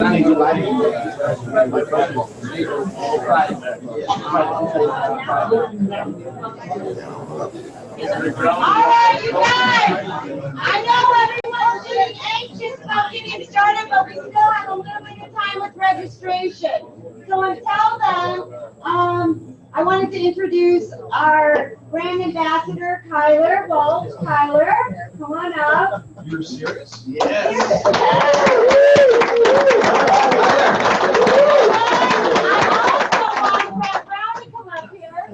right, you guys. I know everyone's getting anxious about getting started, but we still have a little bit of time with registration. So until then, I wanted to introduce our brand ambassador, Kyler Walsh. Kyler, come on up. You're serious? Yes. I also want Brett Brown to come up here.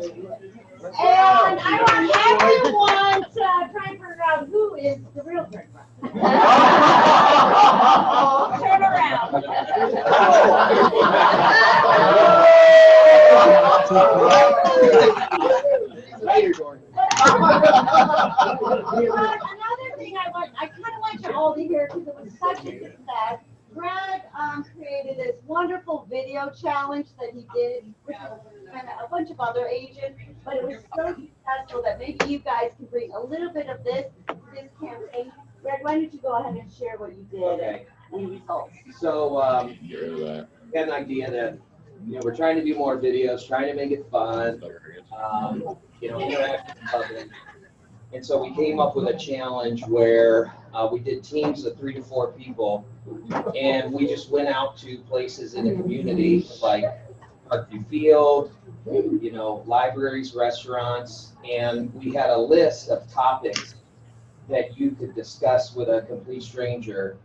And I want everyone to try and figure out who is the real Brett Brown. Turn around. Another thing I kind of want you all to hear because it was such a success. Brad created this wonderful video challenge that he did with a bunch of other agents, but it was so successful that maybe you guys can bring a little bit of this campaign. Brad, why don't you go ahead and share what you did and the results? So we had an idea that we're trying to do more videos, trying to make it fun, interact with the public. And so we came up with a challenge where we did teams of 3 to 4 people, and we just went out to places in the community like Parkview Field, libraries, restaurants, and we had a list of topics that you could discuss with a complete stranger.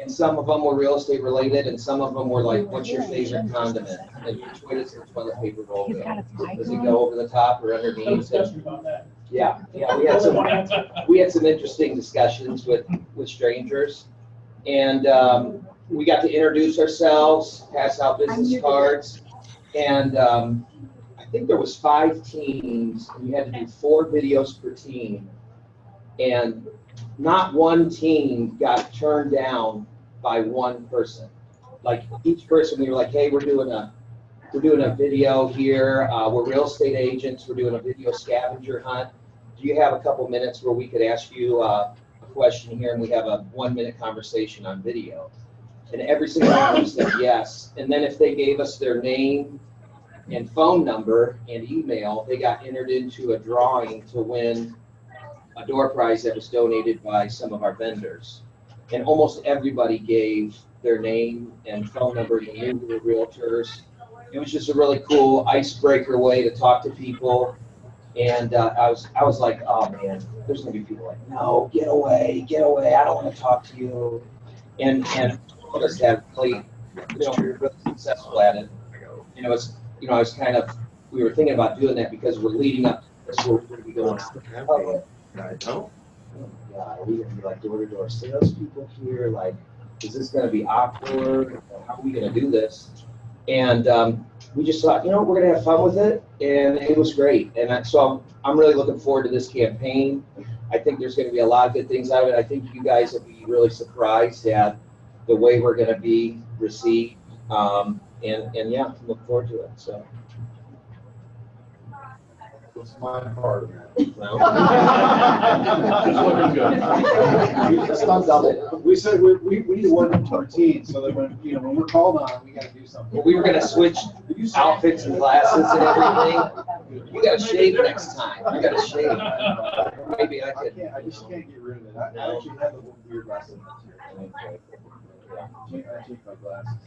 And some of them were real estate related, and some of them were like, what's your favorite condiment? And which way does the toilet paper roll go? Does it go over the top or underneath? Yeah, we had some interesting discussions with strangers, and we got to introduce ourselves, pass out business cards, and I think there was 5 teams, and you had to do 4 videos per team, and not one team got turned down by one person. Like each person, we were like, hey, we're doing a video here. We're real estate agents. We're doing a video scavenger hunt. Do you have a couple minutes where we could ask you a question here, and we have a 1-minute conversation on video? And every single one of them said yes. And then if they gave us their name and phone number and email, they got entered into a drawing to win a door prize that was donated by some of our vendors. And almost everybody gave their name and phone number. They knew we were realtors. It was just a really cool icebreaker way to talk to people. And I was like, oh man, there's gonna be people like, no, get away, I don't want to talk to you. And all of us have played, we're really successful at it. And it was, I was we were thinking about doing that because we're leading up to this. We're going to be going to the public. I don't. Yeah, are we gonna be like door-to-door salespeople here? Like, is this gonna be awkward? How are we gonna do this? And we just thought, we're gonna have fun with it, and it was great. And so I'm really looking forward to this campaign. I think there's gonna be a lot of good things out of it. I think you guys will be really surprised at the way we're gonna be received. And yeah, look forward to it. So. What's my part of that? Well, we said we need one routine so that when we're called on, we got to do something. we were gonna switch outfits and glasses and everything. You gotta shave next time. You gotta shave. Maybe I could. I just can't get rid of it. I actually have the weird glasses. I take my glasses.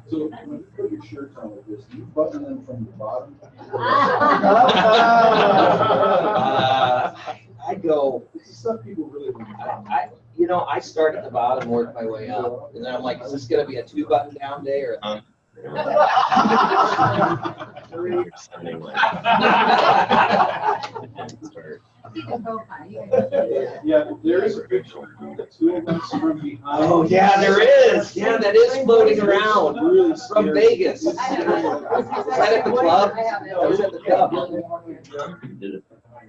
So when you put your shirts on like this, do you button them from the bottom? I go. This is stuff people really want. I start at the bottom, work my way up, and then I'm like, is this gonna be a 2-button down day or? Yeah, there is a picture of 2 of us from behind. Oh yeah, there is. Yeah, that is floating around. Really From Vegas. Is that at the club? That was at the club.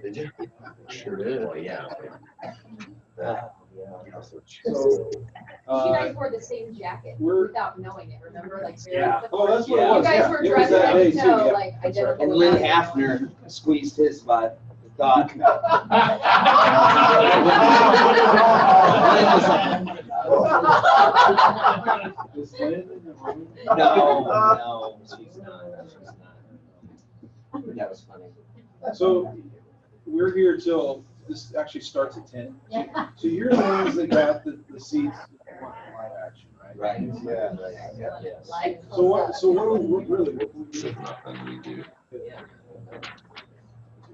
Did you? Sure did. Well, yeah. So, You guys wore the same jacket without knowing it, remember? Like, oh, that's what it Yeah. was. You guys were dressed that day, like, too, no, yeah. like, identical. And Lynn Hafner squeezed his by the thought. Is Lynn in the room? No, she's not. That was funny. So we're here till, this actually starts at 10. So you're the ones that got the seats live action, right? Right. Yeah. Yes. So what we do?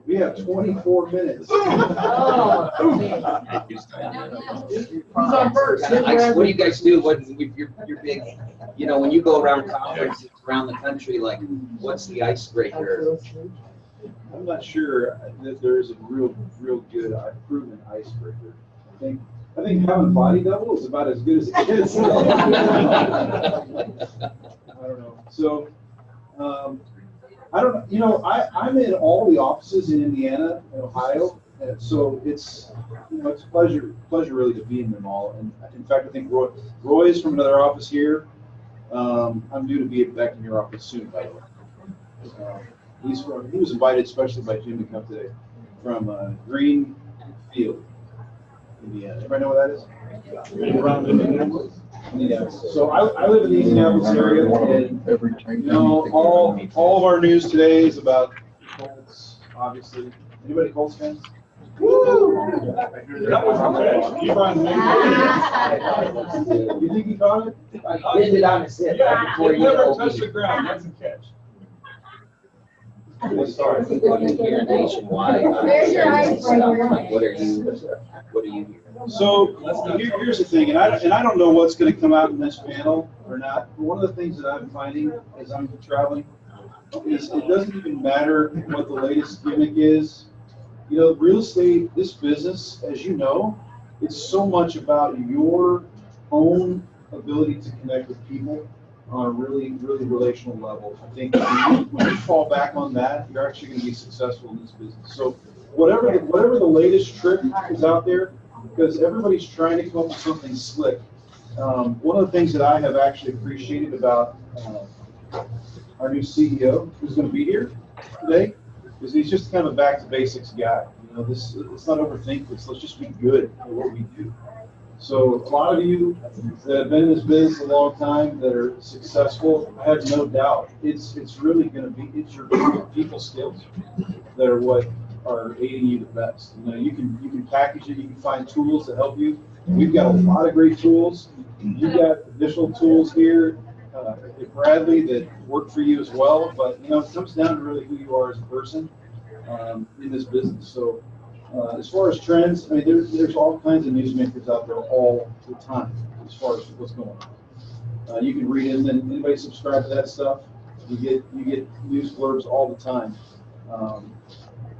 We have 24 minutes. Oh. Who's on first? What do you guys do? You're big, when you go around conferences around the country, like, what's the icebreaker? I'm not sure that there is a real good proven icebreaker. I think having body double is about as good as it gets. I don't know. So, I don't, I'm in all the offices in Indiana and Ohio, and so it's a pleasure really to be in them all. And in fact, I think Roy is from another office here. I'm due to be back in your office soon, by the way. He was invited especially by Jim to come today from Greenfield, Indiana. Everybody know where that is? Around Indianapolis. Yeah. So I live in the Indianapolis area, and all of our news today is about Colts, obviously. Anybody Colts fans? Woo! That was okay. You think he caught it? I did it on his hip. It never touched the ground. That's a catch. Sorry. Here nationwide. There's your icebreaker. What are you hearing? So here's the thing, and I don't know what's going to come out in this panel or not. But one of the things that I'm finding as I'm traveling is it doesn't even matter what the latest gimmick is. Real estate, this business, as you know, it's so much about your own ability to connect with people on a really relational level. I think when you fall back on that, you're actually going to be successful in this business. So whatever the latest trick is out there, because everybody's trying to come up with something slick. One of the things that I have actually appreciated about our new CEO, who's going to be here today, is he's just kind of a back to basics guy. Let's not overthink this. Let's just be good at what we do. So a lot of you that have been in this business a long time, that are successful, I have no doubt it's really going to be your people skills that are what are aiding you the best. You can package it. You can find tools to help you. We've got a lot of great tools. You've got additional tools here at Bradley that work for you as well. But it comes down to really who you are as a person in this business. So. As far as trends, I mean, there's all kinds of newsmakers out there all the time as far as what's going on. You can read it, and then anybody subscribe to that stuff, you get news blurbs all the time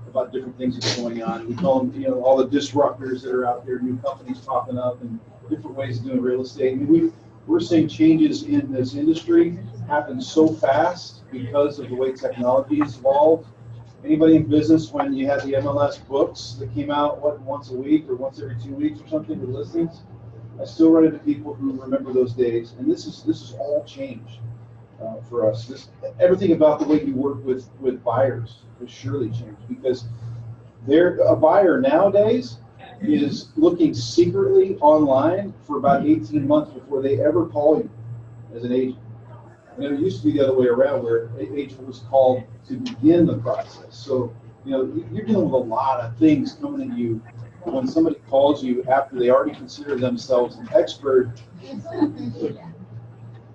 about different things that are going on. We call them, all the disruptors that are out there, new companies popping up, and different ways of doing real estate. I mean, we're seeing changes in this industry happen so fast because of the way technology has evolved. Anybody in business, when you had the MLS books that came out, once a week or once every 2 weeks or something with listings, I still run into people who remember those days. And this is all changed for us. Everything about the way you work with buyers has surely changed, because a buyer nowadays is looking secretly online for about 18 months before they ever call you as an agent. It used to be the other way around, where an agent was called to begin the process. So, you're dealing with a lot of things coming at you when somebody calls you after they already consider themselves an expert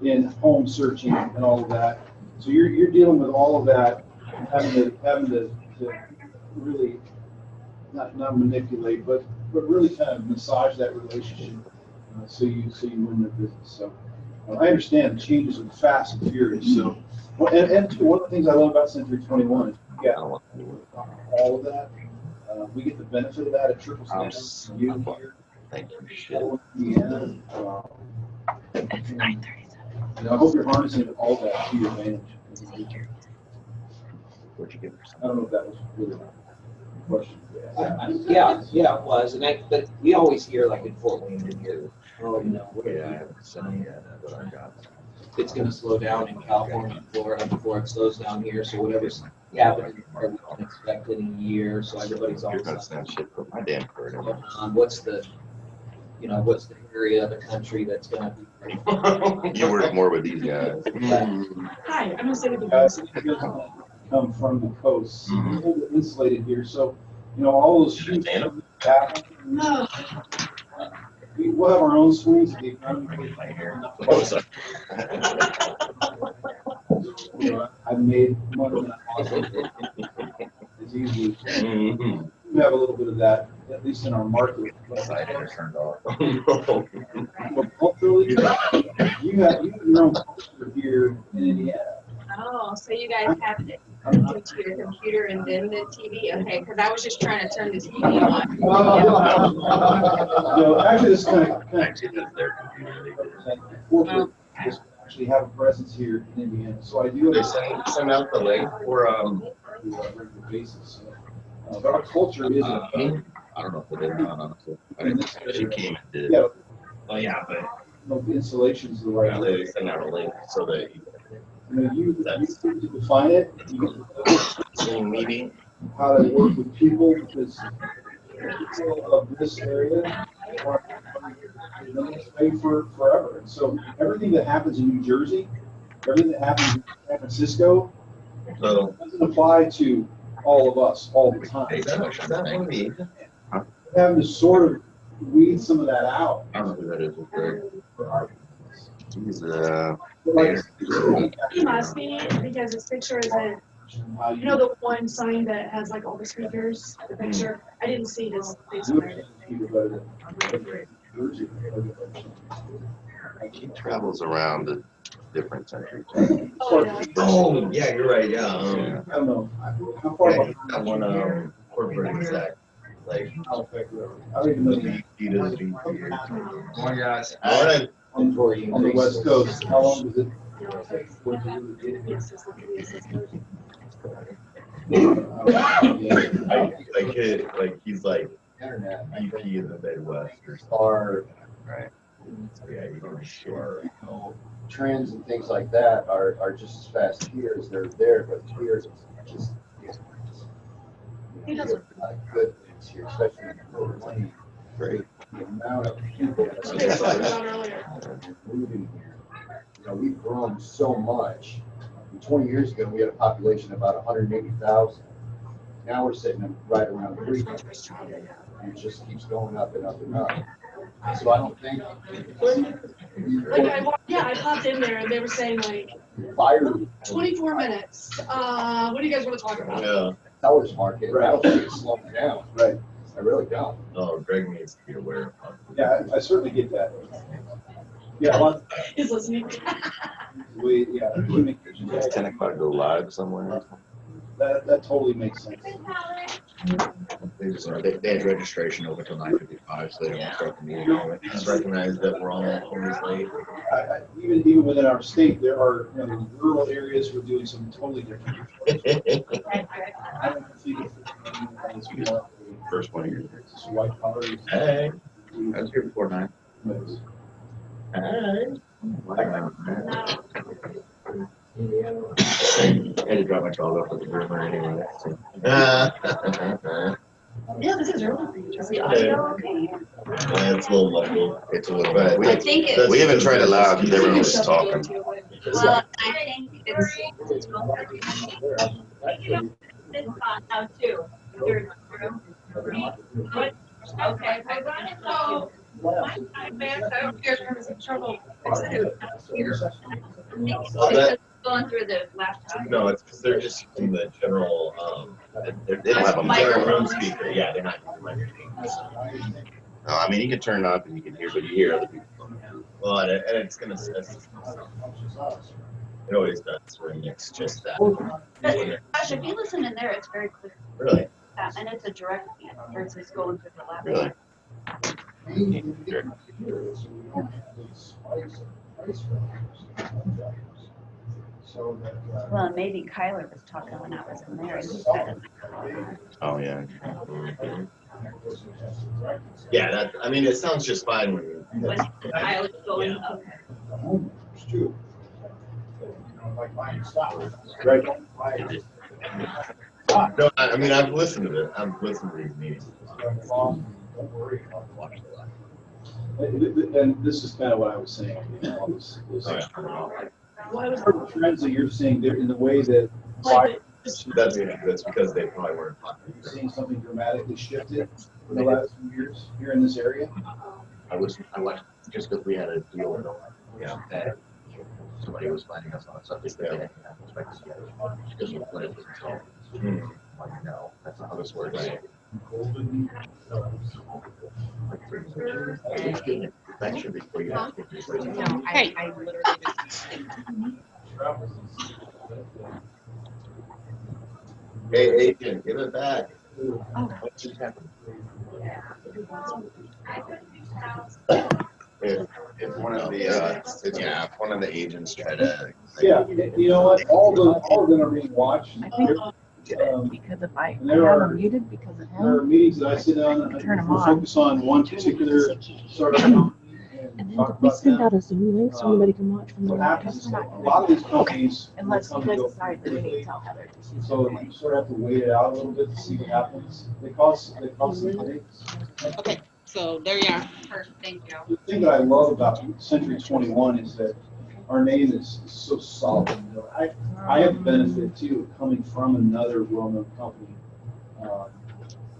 in home searching and all of that. So you're dealing with all of that, and having to really not manipulate, but really kind of massage that relationship so you win their business. So. I understand the changes are fast and furious. So, and one of the things I love about Century 21 is we got all of that. We get the benefit of that. It trickles down to you here. Thank you, shit. Indiana. I hope you're harnessing all that to your advantage. What'd you give her? I don't know if that was really a question. Yeah, it was, but we always hear, like in Fort Wayne, I haven't sent it yet, but I got it. it's going to slow down in California and Florida before it slows down here. So whatever's happening, we don't expect in a year. So everybody's You're always gonna send shit for my damn career. what's the area of the country that's gonna be. You work more with these guys. Hi, I'm gonna say the Guys, you guys come from the coast, so we're a little bit insulated here, so, you know, all those shoots. No. We'll have our own swings. The economy. Oh, sorry. You know, I've made money. It's easy. We have a little bit of that, at least in our market. Turned off. But culturally, you have your own culture here in Indiana. Oh, so you guys have it connected to your computer and then the TV? Okay, because I was just trying to turn the TV on. No, actually, this kind of Actually, that's their computer. corporate just actually have a presence here in Indiana. So I do They understand send out the link for on a regular basis. But our culture is. I don't know if it is or not, honestly. She came and did. Yeah. Oh yeah, but No, the installation's the right way. they send out a link so that You know, you define it, you Zoom meeting. how to work with people, because people of this area are going to stay for forever. And so everything that happens in New Jersey, everything that happens in San Francisco, So doesn't apply to all of us all the time. Having to sort of weed some of that out. I don't know who that is. It's Greg. He's He must be, because his picture isn't, you know, the one sign that has like all the speakers, the picture. I didn't see his face on it. he travels around the different countries. Oh, yeah. Oh yeah, you're right. Yeah. I don't know, how far Yeah, behind? that one corporate exec. Like I don't even know. he does be here. Morning, guys. On the West Coast, how long does it take for you to get here? Yes, it's like- Like he's like VP in the Midwest or something. Our Right. So yeah, you can sure. trends and things like that are just as fast here as they're there, but here it's just. He doesn't- Good things here, especially in the money. Great. The amount of people That's what they were talking about earlier. moving here. You know, we've grown so much. 20 years ago, we had a population of about 180,000. Now we're sitting at right around 300. And it just keeps going up and up and up. So I don't think. I popped in there and they were saying like, Fire 24 minutes. What do you guys want to talk about? Yeah. sellers market, I don't think it's slowing down. Right. I really don't. No, Greg needs to be aware of. Yeah, I certainly get that. Yeah, a lot, He's listening. Does 10 o'clock go live somewhere? that totally makes sense. They had registration over till 9:55, so they don't start the meeting. Just recognize that we're always late. Even within our state, there are, you know, rural areas we're doing some totally different. I don't see this, you know, First one here. this white collar. Hey, I was here before 9. Hey. I had to drop my dog off at the groomer anyway. So. Yeah, this is early for you. Is the audio okay? Yeah, it's a little lucky. It's a little bit. I think it's. We haven't tried it loud because everyone was talking. Well, I think it's. This spot now too. Third room. What? Okay, I got it. So, my time back, I don't care if there was some trouble. Here. Because going through the laptop. No, it's because they're just in the general, They don't have a Microphone. microphone. room speaker. Yeah, they're not using microphones. No, I mean, you can turn it off and you can hear, but you hear other people. Well, and it's gonna, it always does when it's just that. Gosh, if you listen in there, it's very clear. Really? And it's a direct feed versus going through the laptop. Really? Well, and maybe Kyler was talking when I was in there. And he said, Oh, yeah. Yeah, that, I mean, it sounds just fine when you. when I was going up. It's true. Right. No, I mean, I've listened to it. I've listened to these meetings. And this is kind of what I was saying. You know, all this trends that you're seeing there in the way that That's because they probably weren't. you're seeing something dramatically shifted in the last few years here in this area. I like, just because we had a deal with them, that somebody was finding us on a subject that they didn't expect to get, because we put it to themselves. Like, no, that's not how this works. That should be for you. No, I literally just. Hey, Adrian, give it back. What just happened? If one of the if one of the agents try to Yeah, you know what? All of them are being watched. I think because if I have them muted because of There are him, meetings that I sit down and Turn 'em we on. focus on one particular sort of company And and then talk we about send them. out a Zoom link so anybody can watch from What their happens is desktop. a lot of these companies. unless you come guys and go decide that we need to quickly. tell Heather. So you sort of have to wait it out a little bit to see what happens. They cause some headaches. Okay, so there you are. Perfect, thank you. The thing that I love about Century 21 is that our name is so solid. You know, I have benefit too of coming from another well-known company.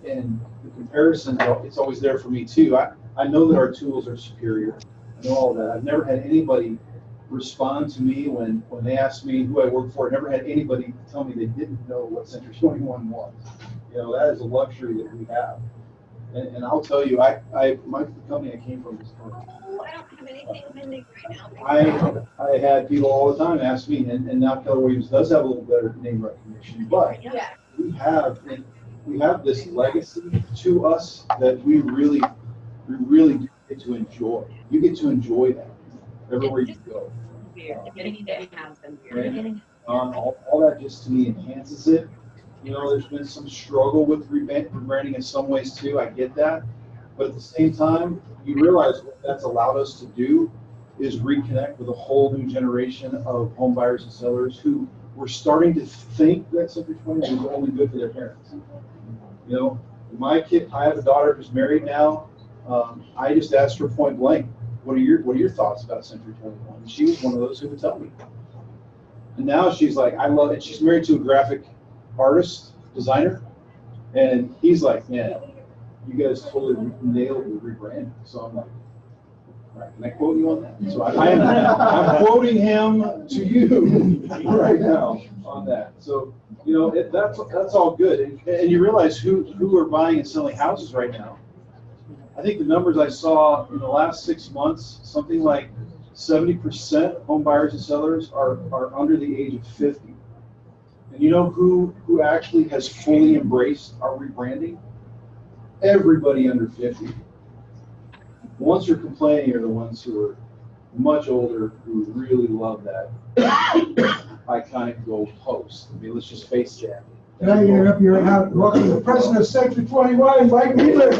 And the comparison, it's always there for me too. I know that our tools are superior. I know all that. I've never had anybody respond to me when they asked me who I work for. I never had anybody tell me they didn't know what Century 21 was. You know, that is a luxury that we have. And I'll tell you, the company I came from is Oh, I don't have anything pending right now. I had people all the time ask me, and now Keller Williams does have a little better name recognition, but Yeah. we have this legacy to us that we really get to enjoy. You get to enjoy that everywhere you go. Weird. The beginning has been weird. All that just to me enhances it. You know, there's been some struggle with rebranding in some ways too. I get that. But at the same time, you realize what that's allowed us to do is reconnect with a whole new generation of home buyers and sellers who were starting to think that Century 21 was only good for their parents. You know, my kid, I have a daughter who's married now. I just asked her point blank, what are your thoughts about Century 21? And she was one of those who would tell me. And now she's like, I love it. She's married to a graphic artist, designer, and he's like, man, you guys totally nailed the rebranding. So I'm like, all right, can I quote you on that? So I'm quoting him to you right now on that. So, you know, that's all good. And you realize who are buying and selling houses right now. I think the numbers I saw in the last 6 months, something like 70% of home buyers and sellers are under the age of 50. And you know who actually has fully embraced our rebranding? Everybody under 50. The ones who are complaining are the ones who are much older, who really love that iconic gold post. I mean, let's just face that. Can I interrupt you right now? Welcome to the president of Century 21, Mike Wheeler.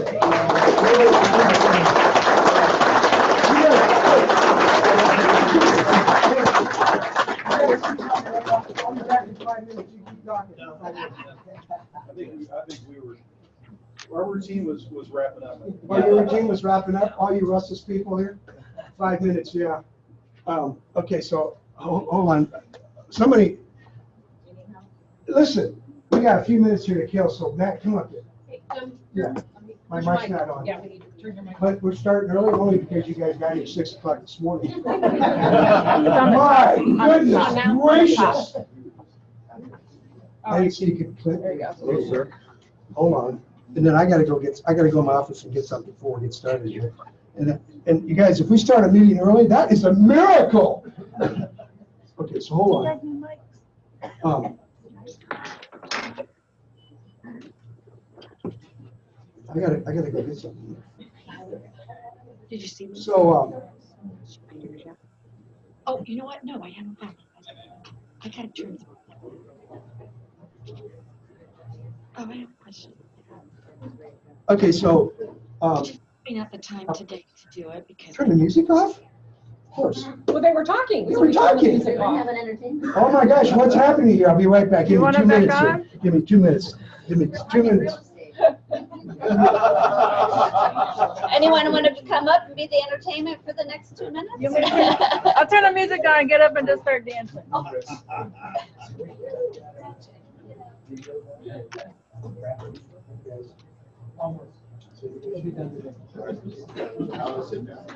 Our routine was wrapping up. Well, your routine was wrapping up, all you Russell's people here? 5 minutes, yeah. Okay, so, hold on. Somebody, listen, we got a few minutes here to kill, so Matt, come up here. Yeah, my mic's not on. Yeah, we need to turn your mic. But we're starting early only because you guys got here at 6 o'clock this morning. My goodness gracious. I didn't see you could click. There you go. Yes, sir. Hold on. And then I gotta go in my office and get something before we get started here. And you guys, if we start a meeting early, that is a miracle. Okay, so hold on. I gotta go get something. Did you see me? So, Oh, you know what? No, I haven't found it. I gotta turn it. Oh, I have a question. okay, so, Maybe not the time today to do it because. turn the music off? Of course. Well, they were talking. We were talking. Oh my gosh, what's happening here? I'll be right back. Give me 2 minutes here. Give me 2 minutes. Give me 2 minutes. Anyone want to come up and be the entertainment for the next 2 minutes? I'll turn the music on, get up and just start dancing.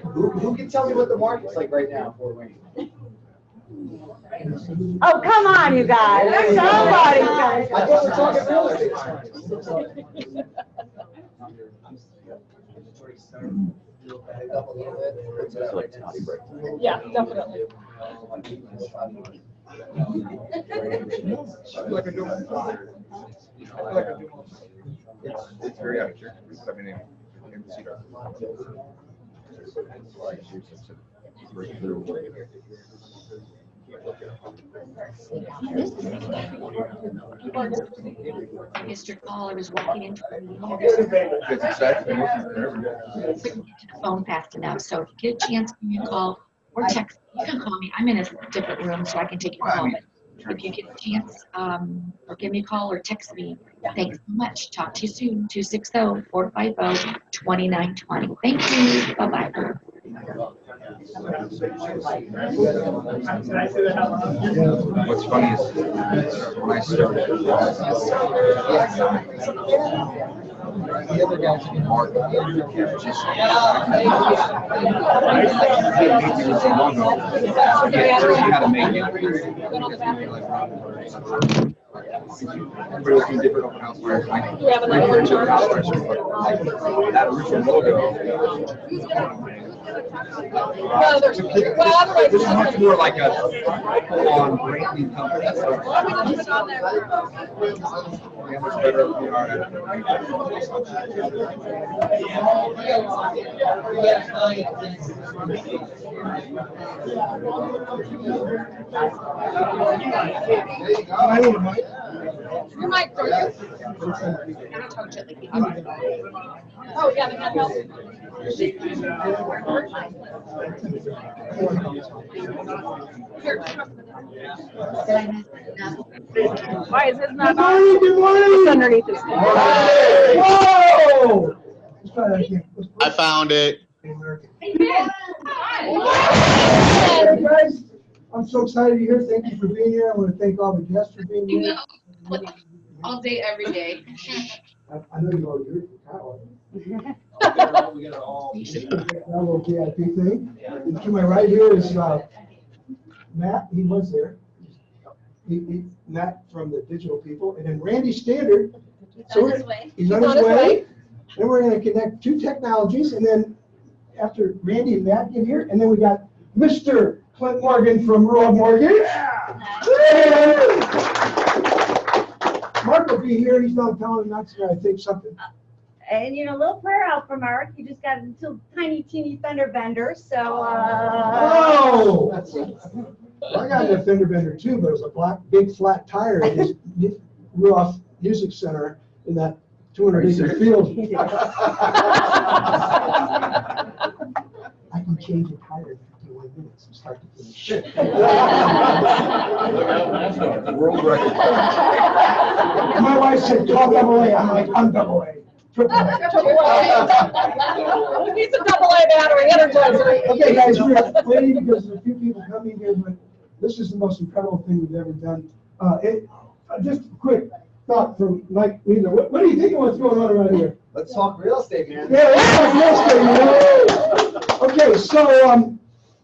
Who can tell me what the market's like right now for Wayne? Oh, come on, you guys. Somebody. I thought we're talking real estate. Yeah, definitely. It's very amateur. I mean, in Cedar. Mr. Caller was walking into the phone fast enough. So if you get a chance, give me a call or text. You can call me. I'm in a different room, so I can take your call. But if you get a chance, or give me a call or text me. Thanks so much. Talk to you soon. 260-450-2920. Thank you. Bye-bye. What's funny is when I started, The other guys in Mark. how to make it. Everybody was doing different open house flyers. That original logo. This is much more like a full-on branding company. Yeah, much better we are at Your mic for you. Oh, yeah, the handheld. Why is this not on? Good morning. It's underneath this. Whoa! I found it. Hey guys, I'm so excited you're here. Thank you for being here. I want to thank all the guests for being here. All day, every day. I know you already heard from Kyle. That little VIP thing. And to my right here is Matt. He was there. Matt from the digital people, and then Randy Standard. He's on his way. He's on his way. Then we're going to connect two technologies, and then after Randy and Matt get here, and then we got Mr. Clint Morgan from Rural Mortgage. Yeah. Mark will be here. He's not telling not to, I think, something. And a little prayer out for Mark. He just got a little tiny, teeny fender bender. So. Oh! Well, I got a fender bender too, but it was a black, big flat tire at this Ruoff Music Center in that 200-acre field. I can change a tire in 51 minutes from start to finish. World record. My wife said 12 AA. I'm like, I'm AA. Triple A. He needs a AA battery, energizer. Okay, guys, we're waiting because there's a few people coming here, but this is the most incredible thing we've ever done. Just a quick thought from Mike Wheeler. What do you think of what's going on around here? Let's talk real estate, man. Yeah, let's talk real estate. Okay, so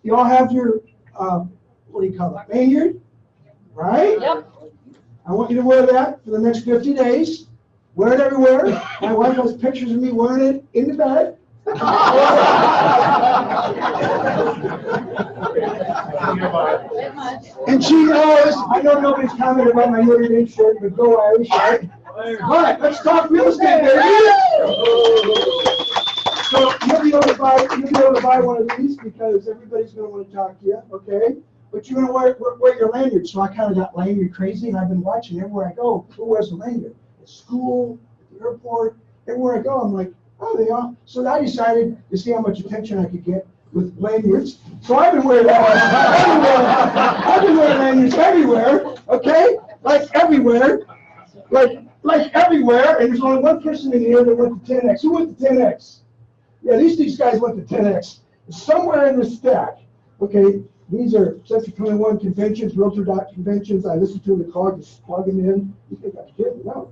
you all have your, what do you call it, lanyard, right? Yep. I want you to wear that for the next 50 days. Wear it everywhere. My wife has pictures of me wearing it in the bed. And she knows, I know nobody's commented about my Notre Dame shirt, but go Irish, right? But let's talk real estate, baby. So you'll be able to buy one of these because everybody's going to want to talk to you, okay? But you're going to wear your lanyard. So I kind of got lanyard crazy, and I've been watching everywhere I go. Who wears a lanyard? At school, at the airport, everywhere I go, I'm like, oh, they are. So I decided to see how much attention I could get with lanyards. So I've been wearing I've been wearing lanyards everywhere, okay? Like everywhere. Like like everywhere, and there's only one person in here that went to 10X. Who went to 10X? Yeah, these guys went to 10X. Somewhere in the stack, okay, these are Century 21 conventions, Realtor Doc conventions. I listen to them in the car, just plug them in. You think I'm kidding? No.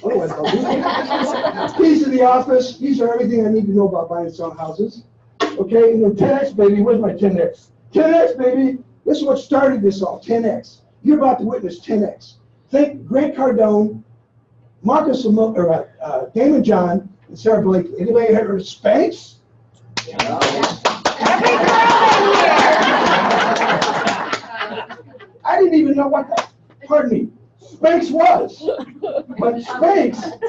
Otherwise, I'll do it. Keys to the office. These are everything I need to know about buying and selling houses. Okay, and then 10X, baby. Where's my 10X? 10X, baby. This is what started this all, 10X. You're about to witness 10X. Think Grant Cardone, Marcus, Damon John, and Sarah Blakely. Anybody heard of Spanx? Yeah. I didn't even know what that, pardon me, Spanx was. But Spanx,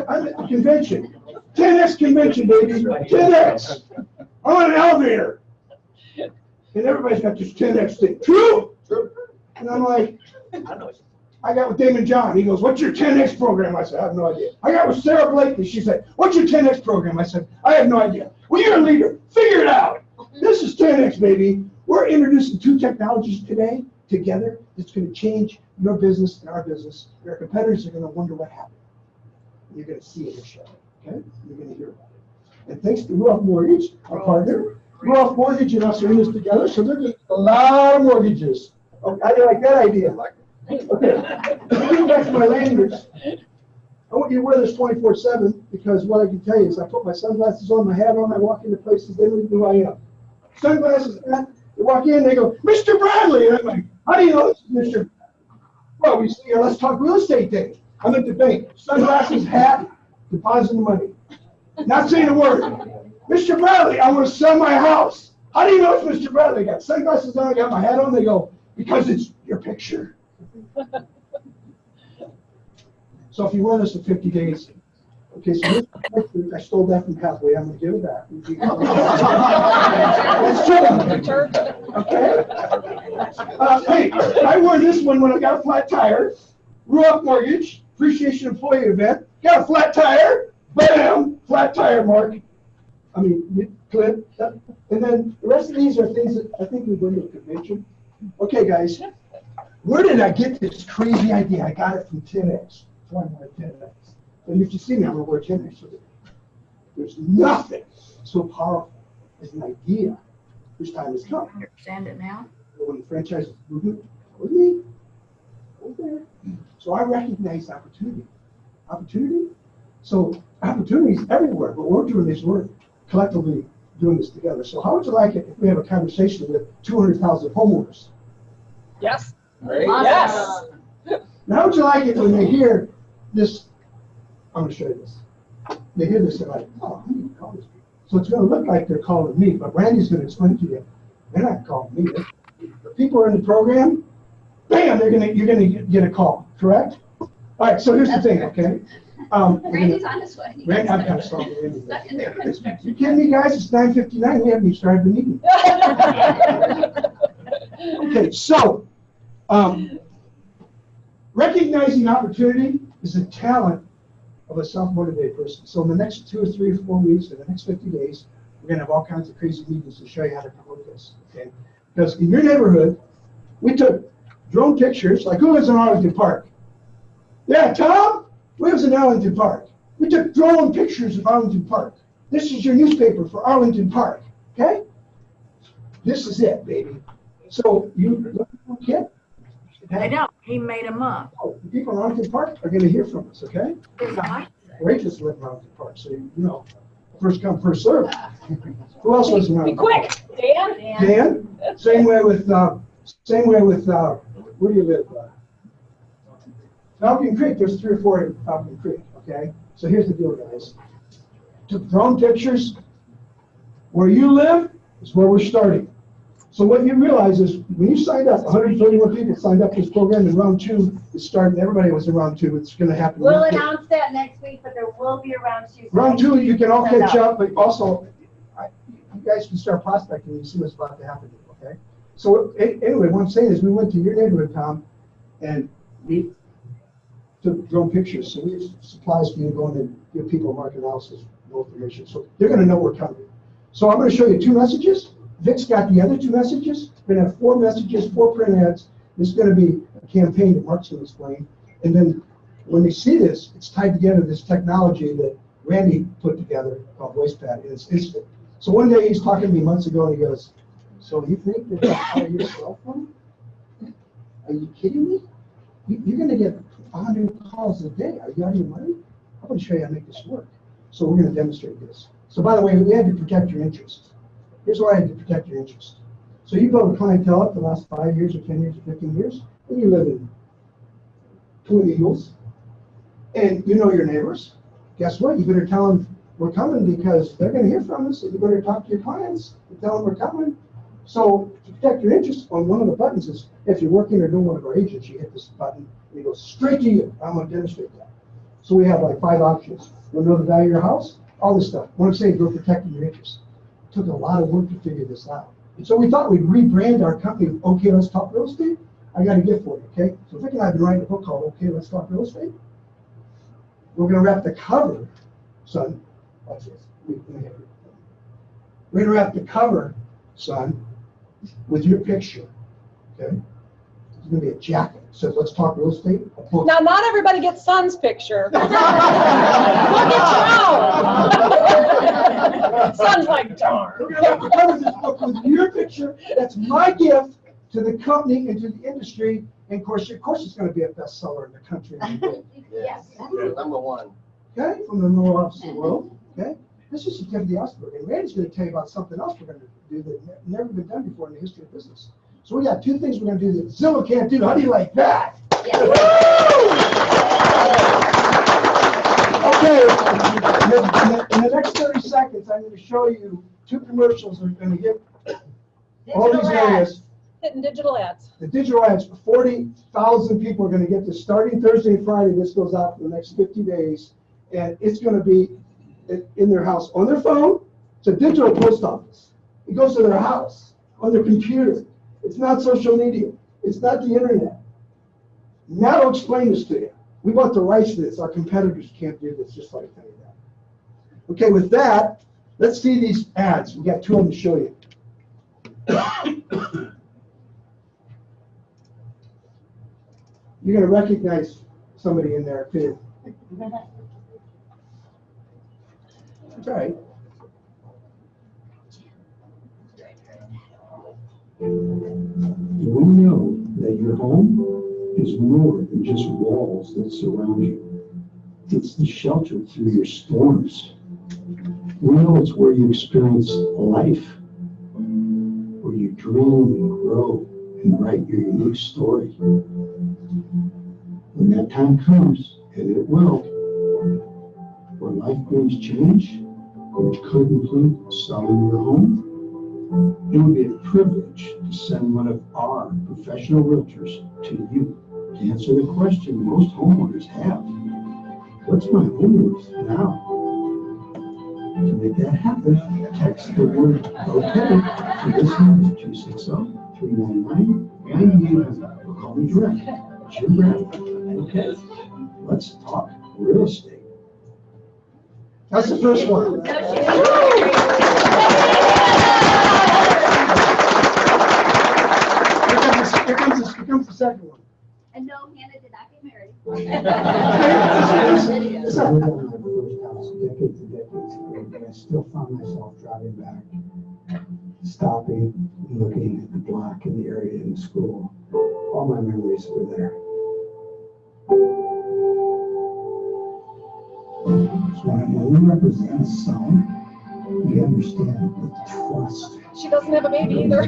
I'm at the convention. 10X convention, baby. 10X. I'm on an elevator. And everybody's got this 10X thing. True? And I'm like, I got with Damon John. He goes, what's your 10X program? I said, I have no idea. I got with Sarah Blakely. She said, what's your 10X program? I said, I have no idea. Well, you're a leader. Figure it out. This is 10X, baby. We're introducing 2 technologies today together that's going to change your business and our business. Your competitors are going to wonder what happened. You're going to see it in the show. Okay? You're going to hear about it. And thanks to Ruoff Mortgage, our partner, Ruoff Mortgage and us are in this together, so they're getting a lot of mortgages. Okay, I like that idea. Okay, getting back to my lanyards. I want you to wear this 24/7 because what I can tell you is I put my sunglasses on, my hat on, I walk into places, they don't even know who I am. Sunglasses, hat, they walk in, they go, Mr. Bradley! And I'm like, how do you know this is Mr. Well, we see here, let's talk real estate day. I'm at the bank, sunglasses, hat, depositing money. Not saying a word. Mr. Bradley, I want to sell my house. How do you know it's Mr. Bradley? I got sunglasses on, I got my hat on, they go, because it's your picture. So if you wear this for 50 days, okay, so this picture, I stole that from Pathway, I'm going to give it back. That's true. Okay? Hey, I wore this one when I got a flat tire. Ruoff Mortgage, appreciation employee event. Got a flat tire. Bam! Flat tire, Mark. I mean, clip. And then the rest of these are things that I think we've been to a convention. Okay, guys. Where did I get this crazy idea? I got it from 10X. And if you see me, I'm going to wear 10X. There's nothing so powerful as an idea. This time has come. Understand it now? When the franchise movement with me, okay. So I recognize opportunity. Opportunity? So opportunities everywhere, but we're doing this, we're collectively doing this together. So how would you like it if we have a conversation with 200,000 homeowners? Yes. Great. Yes. Now how would you like it when they hear this? I'm going to show you this. They hear this, they're like, oh, I need to call these people. So it's going to look like they're calling me, but Randy's going to explain to you, they're not calling me. The people are in the program, bam, you're going to get a call, correct? All right, so here's the thing, okay? Randy's on his way. Randy, I'm kind of sloppy. Stuck in there. You kidding me, guys? It's 9:59. We haven't even started the meeting. Okay, so recognizing opportunity is a talent of a self-motivated person. So in the next 2 or 3 or 4 weeks, in the next 50 days, we're going to have all kinds of crazy meetings to show you how to promote this. Okay? Because in your neighborhood, we took drone pictures. Like, who lives in Arlington Park? Yeah, Tom lives in Arlington Park. We took drone pictures of Arlington Park. This is your newspaper for Arlington Park. Okay? This is it, baby. So you look at the kid. I know, he made them up. Oh, the people in Arlington Park are going to hear from us, okay? Rachel's live in Arlington Park, so you know, first come, first serve. Who else lives in Arlington Park? Be quick, Dan. Dan? Same way with, where do you live? Falcon Creek, there's 3 or 4 in Falcon Creek, okay? So here's the deal, guys. Took drone pictures. Where you live is where we're starting. So what you realize is when you signed up, 131 people signed up for this program, and round 2 is starting. Everybody was in round 2. It's going to happen. We'll announce that next week, but there will be a round 2. Round 2, you can all catch up, but also, you guys can start prospecting and see what's about to happen, okay? So anyway, what I'm saying is we went to your neighborhood, Tom, and we took drone pictures. So we have supplies for you to go in and give people market analysis, no information. So they're going to know we're coming. So I'm going to show you 2 messages. Vic's got the other 2 messages. We're going to have 4 messages, 4 print ads. This is going to be a campaign that Mark's going to explain. And then When they see this, it's tied together to this technology that Randy put together called VoicePad, and it's instant. So one day he's talking to me months ago, and he goes, "So you think that that's out of your cell phone? Are you kidding me? You're going to get 100 calls a day. Are you out of your mind? I'm going to show you how to make this work." So we're going to demonstrate this. So by the way, we had to protect your interest. Here's why I had to protect your interest. So you build a clientele up the last 5 years or 10 years or 15 years, and you live in Twin Eagles, and you know your neighbors. Guess what? You better tell them we're coming because they're going to hear from us. And you better talk to your clients and tell them we're coming. So to protect your interest, on one of the buttons is if you're working or doing one of our agents, you hit this button and it goes straight to you. I'm going to demonstrate that. So we have like 5 options. You know the value of your house? All this stuff. What I'm saying is we're protecting your interest. It took a lot of work to figure this out. And so we thought we'd rebrand our company, Okay, Let's Talk Real Estate. I got a gift for you, okay? So Vic and I have been writing a book called Okay, Let's Talk Real Estate. We're going to wrap the cover, son. Watch this. We're going to wrap the cover, son, with your picture, okay? It's going to be a jacket. It says, "Let's Talk Real Estate." Now, not everybody gets Son's picture. Look at you. Son's like, darn. We're going to have to cover this book with your picture. That's my gift to the company and to the industry. And of course, it's going to be a bestseller in the country. Yes. #1. Okay, from the number one office in the world. Okay, this is the tip of the iceberg. And Randy's going to tell you about something else we're going to do that never been done before in the history of business. So we got 2 things we're going to do that Zillow can't do. How do you like that? Yeah. Okay, in the next 30 seconds, I'm going to show you 2 commercials that are going to hit all these areas. Hitting digital ads. The digital ads, 40,000 people are going to get this starting Thursday and Friday. This goes out for the next 50 days. And it's going to be in their house on their phone. It's a digital post office. It goes to their house, on their computer. It's not social media. It's not the internet. Now I'll explain this to you. We want the rights to this. Our competitors can't do this, just like that. Okay, with that, let's see these ads. We got 2 of them to show you. You're going to recognize somebody in there, too. That's all right. We know that your home is more than just walls that surround you. It's the shelter through your storms. We know it's where you experience life, where you dream and grow and write your unique story. When that time comes, and it will, where life brings change, which could include selling your home, it would be a privilege to send one of our professional realtors to you to answer the question most homeowners have. What's my home worth now? To make that happen, text the word OK to this number, 260-399-9800, or call me direct, Jim Bradley. Okay, let's talk real estate. That's the first one. Here comes the second one. And no, Hannah did not get married. I lived in my first house decades and decades ago, but I still found myself driving back, stopping, looking at the block in the area in the school. All my memories were there. So when we represent sound, we understand the trust. She doesn't have a baby either.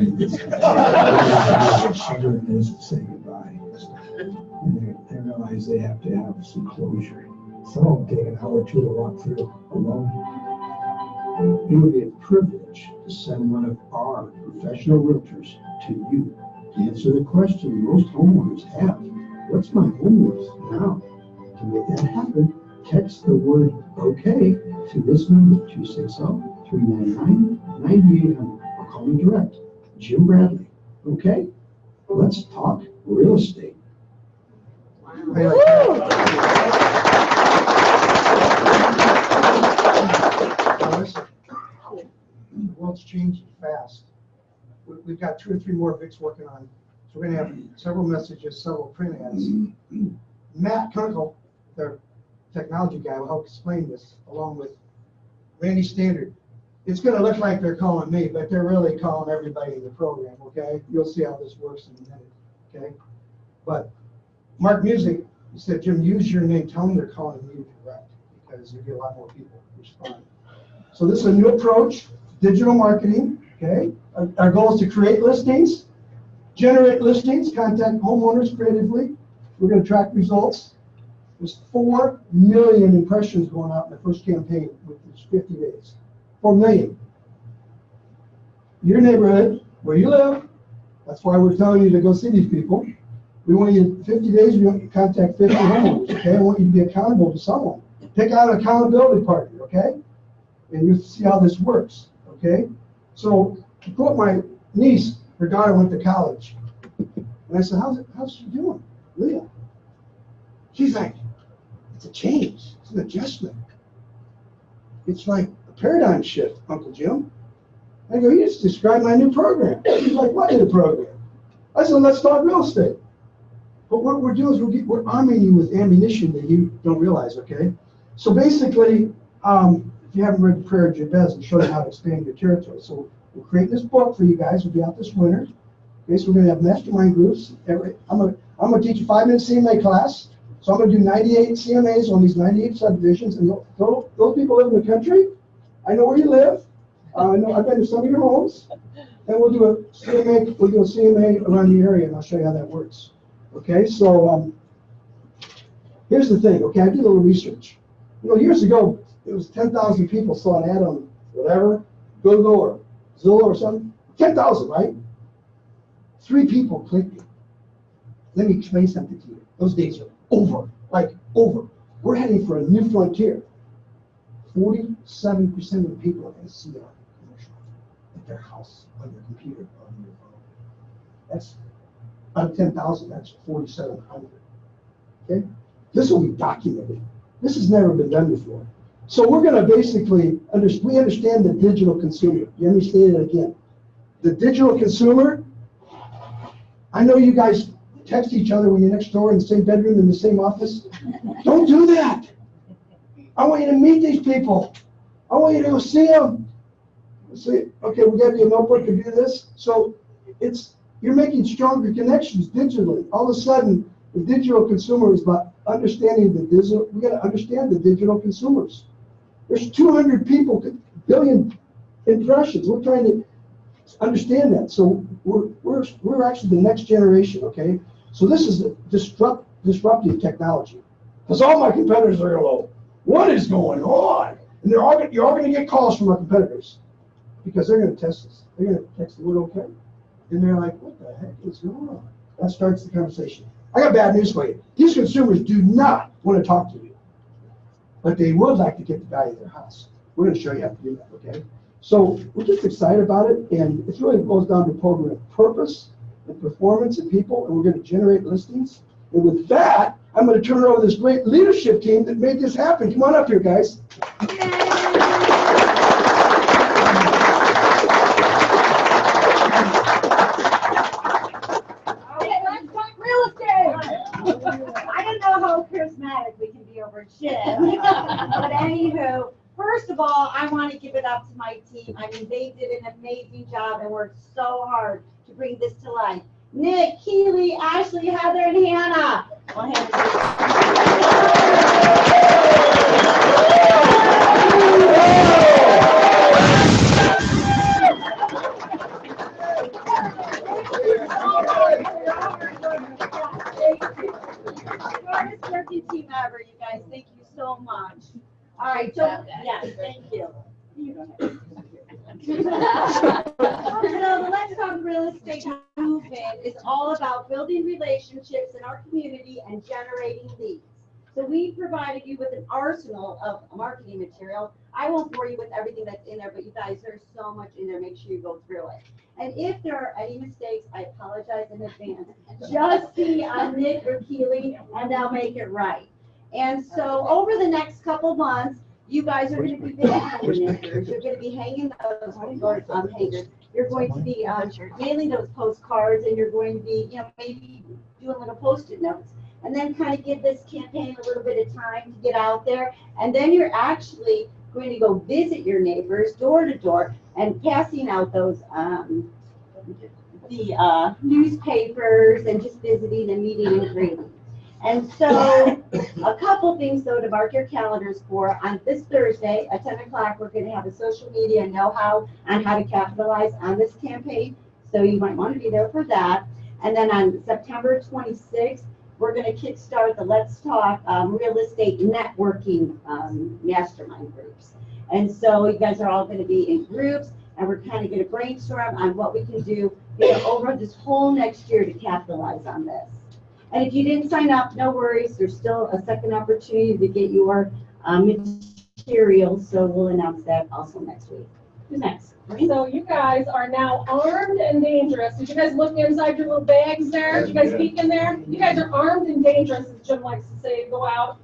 Children is to say goodbye. And they realize they have to have some closure. Some of them take an hour or 2 to walk through alone. It would be a privilege to send one of our professional realtors to you to answer the question most homeowners have. What's my home worth now? To make that happen, text the word OK to this number, 260-399-9800. Call me direct, Jim Bradley. Okay, let's talk real estate. The world's changing fast. We've got 2 or 3 more Vic's working on. So we're going to have several messages, several print ads. Matt Kunkel their technology guy will help explain this, along with Randy Standard. It's gonna look like they're calling me, but they're really calling everybody in the program, okay? You'll see how this works in a minute, okay? But Mark Music said, Jim, use your name, tell them they're calling you direct, because you get a lot more people respond. So this is a new approach, digital marketing, okay? Our goal is to create listings, generate listings, contact homeowners creatively. We're gonna track results. There's 4 million impressions going out in the first campaign with this 50 days. 4 million. Your neighborhood, where you live, that's why we're telling you to go see these people. We want you 50 days, we want you to contact 50 homeowners, okay? I want you to be accountable to someone. Pick out an accountability partner, okay? And you see how this works, okay? So, to quote my niece, her daughter went to college. And I said, how's she doing? Leah. She's like, it's a change, it's an adjustment. It's like a paradigm shift, Uncle Jim. I go, you just described my new program. She's like, what new program? I said, let's talk real estate. But what we're doing is we're arming you with ammunition that you don't realize, okay? So basically, if you haven't read the Prayer of Jabez, it shows you how to expand your territory. So we'll create this book for you guys. We'll be out this winter. Okay, so we're going to have mastermind groups. I'm going to teach a 5-minute CMA class. So I'm going to do 98 CMAs on these 98 subdivisions. And those people live in the country. I know where you live. I know I've been to some of your homes. And we'll do a CMA around the area, and I'll show you how that works. Okay, so here's the thing. Okay, I did a little research. You know, years ago, it was 10,000 people saw an ad on whatever, Google or Zillow or something. 10,000, right? 3 people clicked it. Let me explain something to you. Those days are over, like over. We're heading for a new frontier. 47% of the people are going to see our commercial at their house, on their computer, on their phone. That's out of 10,000, that's 4,700. Okay? This will be documented. This has never been done before. So we're going to basically, we understand the digital consumer. You understand it again. The digital consumer, I know you guys text each other when you're next door in the same bedroom, in the same office. Don't do that. I want you to meet these people. I want you to go see them. See, okay, we got you a notebook to do this. So you're making stronger connections digitally. All of a sudden, the digital consumer is about understanding the digital. We got to understand the digital consumers. There's 200 billion impressions. We're trying to understand that. So we're actually the next generation. Okay. So this is a disruptive technology, because all my competitors are low. What is going on? And you're all going to get calls from our competitors, because they're going to test us. They're going to text the word okay. And they're like, what the heck is going on? That starts the conversation. I got bad news for you. These consumers do not want to talk to you, but they would like to get the value of their house. We're going to show you how to do that, okay? So we're just excited about it, and it really goes down to program purpose and performance and people, and we're going to generate listings. And with that, I'm going to turn it over to this great leadership team that made this happen. Come on up here, guys. I don't know how charismatic we can be over Jim, but anywho, first of all, I want to give it up to my team. I mean, they did an amazing job and worked so hard to bring this to life. Nick, Keely, Ashley, Heather, and Hannah. Well, hardest working team ever, you guys. Thank you so much. All right, so yes, thank you. So the Let's Talk Real Estate movement is all about building relationships in our community and generating leads. So we provided you with an arsenal of marketing material. I won't bore you with everything that's in there, but you guys, there's so much in there. Make sure you go through it. And if there are any mistakes, I apologize in advance. Just see on Nick or Keely, and they'll make it right. And so over the next couple months, you guys are going to be busy hangers. You're going to be hanging those hangers. You're going to be mailing those postcards, and you're going to be, maybe doing little Post-it notes. and then kind of give this campaign a little bit of time to get out there. And then you're actually going to go visit your neighbors door to door and passing out those, newspapers and just visiting and meeting and greeting. And so a couple things though to mark your calendars for. On this Thursday at 10 o'clock, we're going to have a social media know-how on how to capitalize on this campaign. So you might want to be there for that. And then on September 26th, we're going to kickstart the Let's Talk Real Estate Networking Mastermind groups. And so you guys are all going to be in groups, and we're kind of going to brainstorm on what we can do over this whole next year to capitalize on this. And if you didn't sign up, no worries. There's still a second opportunity to get your materials. So we'll announce that also next week. Who's next? So you guys are now armed and dangerous. Did you guys look inside your little bags there? Did you guys peek in there? You guys are armed and dangerous, as Jim likes to say, go out.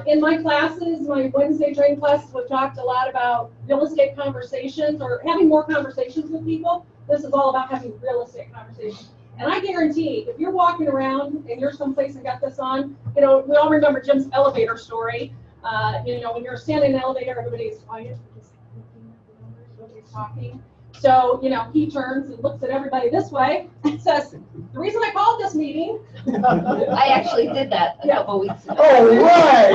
In my classes, my Wednesday training classes, we've talked a lot about real estate conversations or having more conversations with people. This is all about having real estate conversations. And I guarantee, if you're walking around and you're someplace and got this on, we all remember Jim's elevator story. When you're standing in the elevator, everybody's quiet. Nobody's talking. So, he turns and looks at everybody this way and says, the reason I called this meeting. I actually did that a couple weeks ago. Oh, right.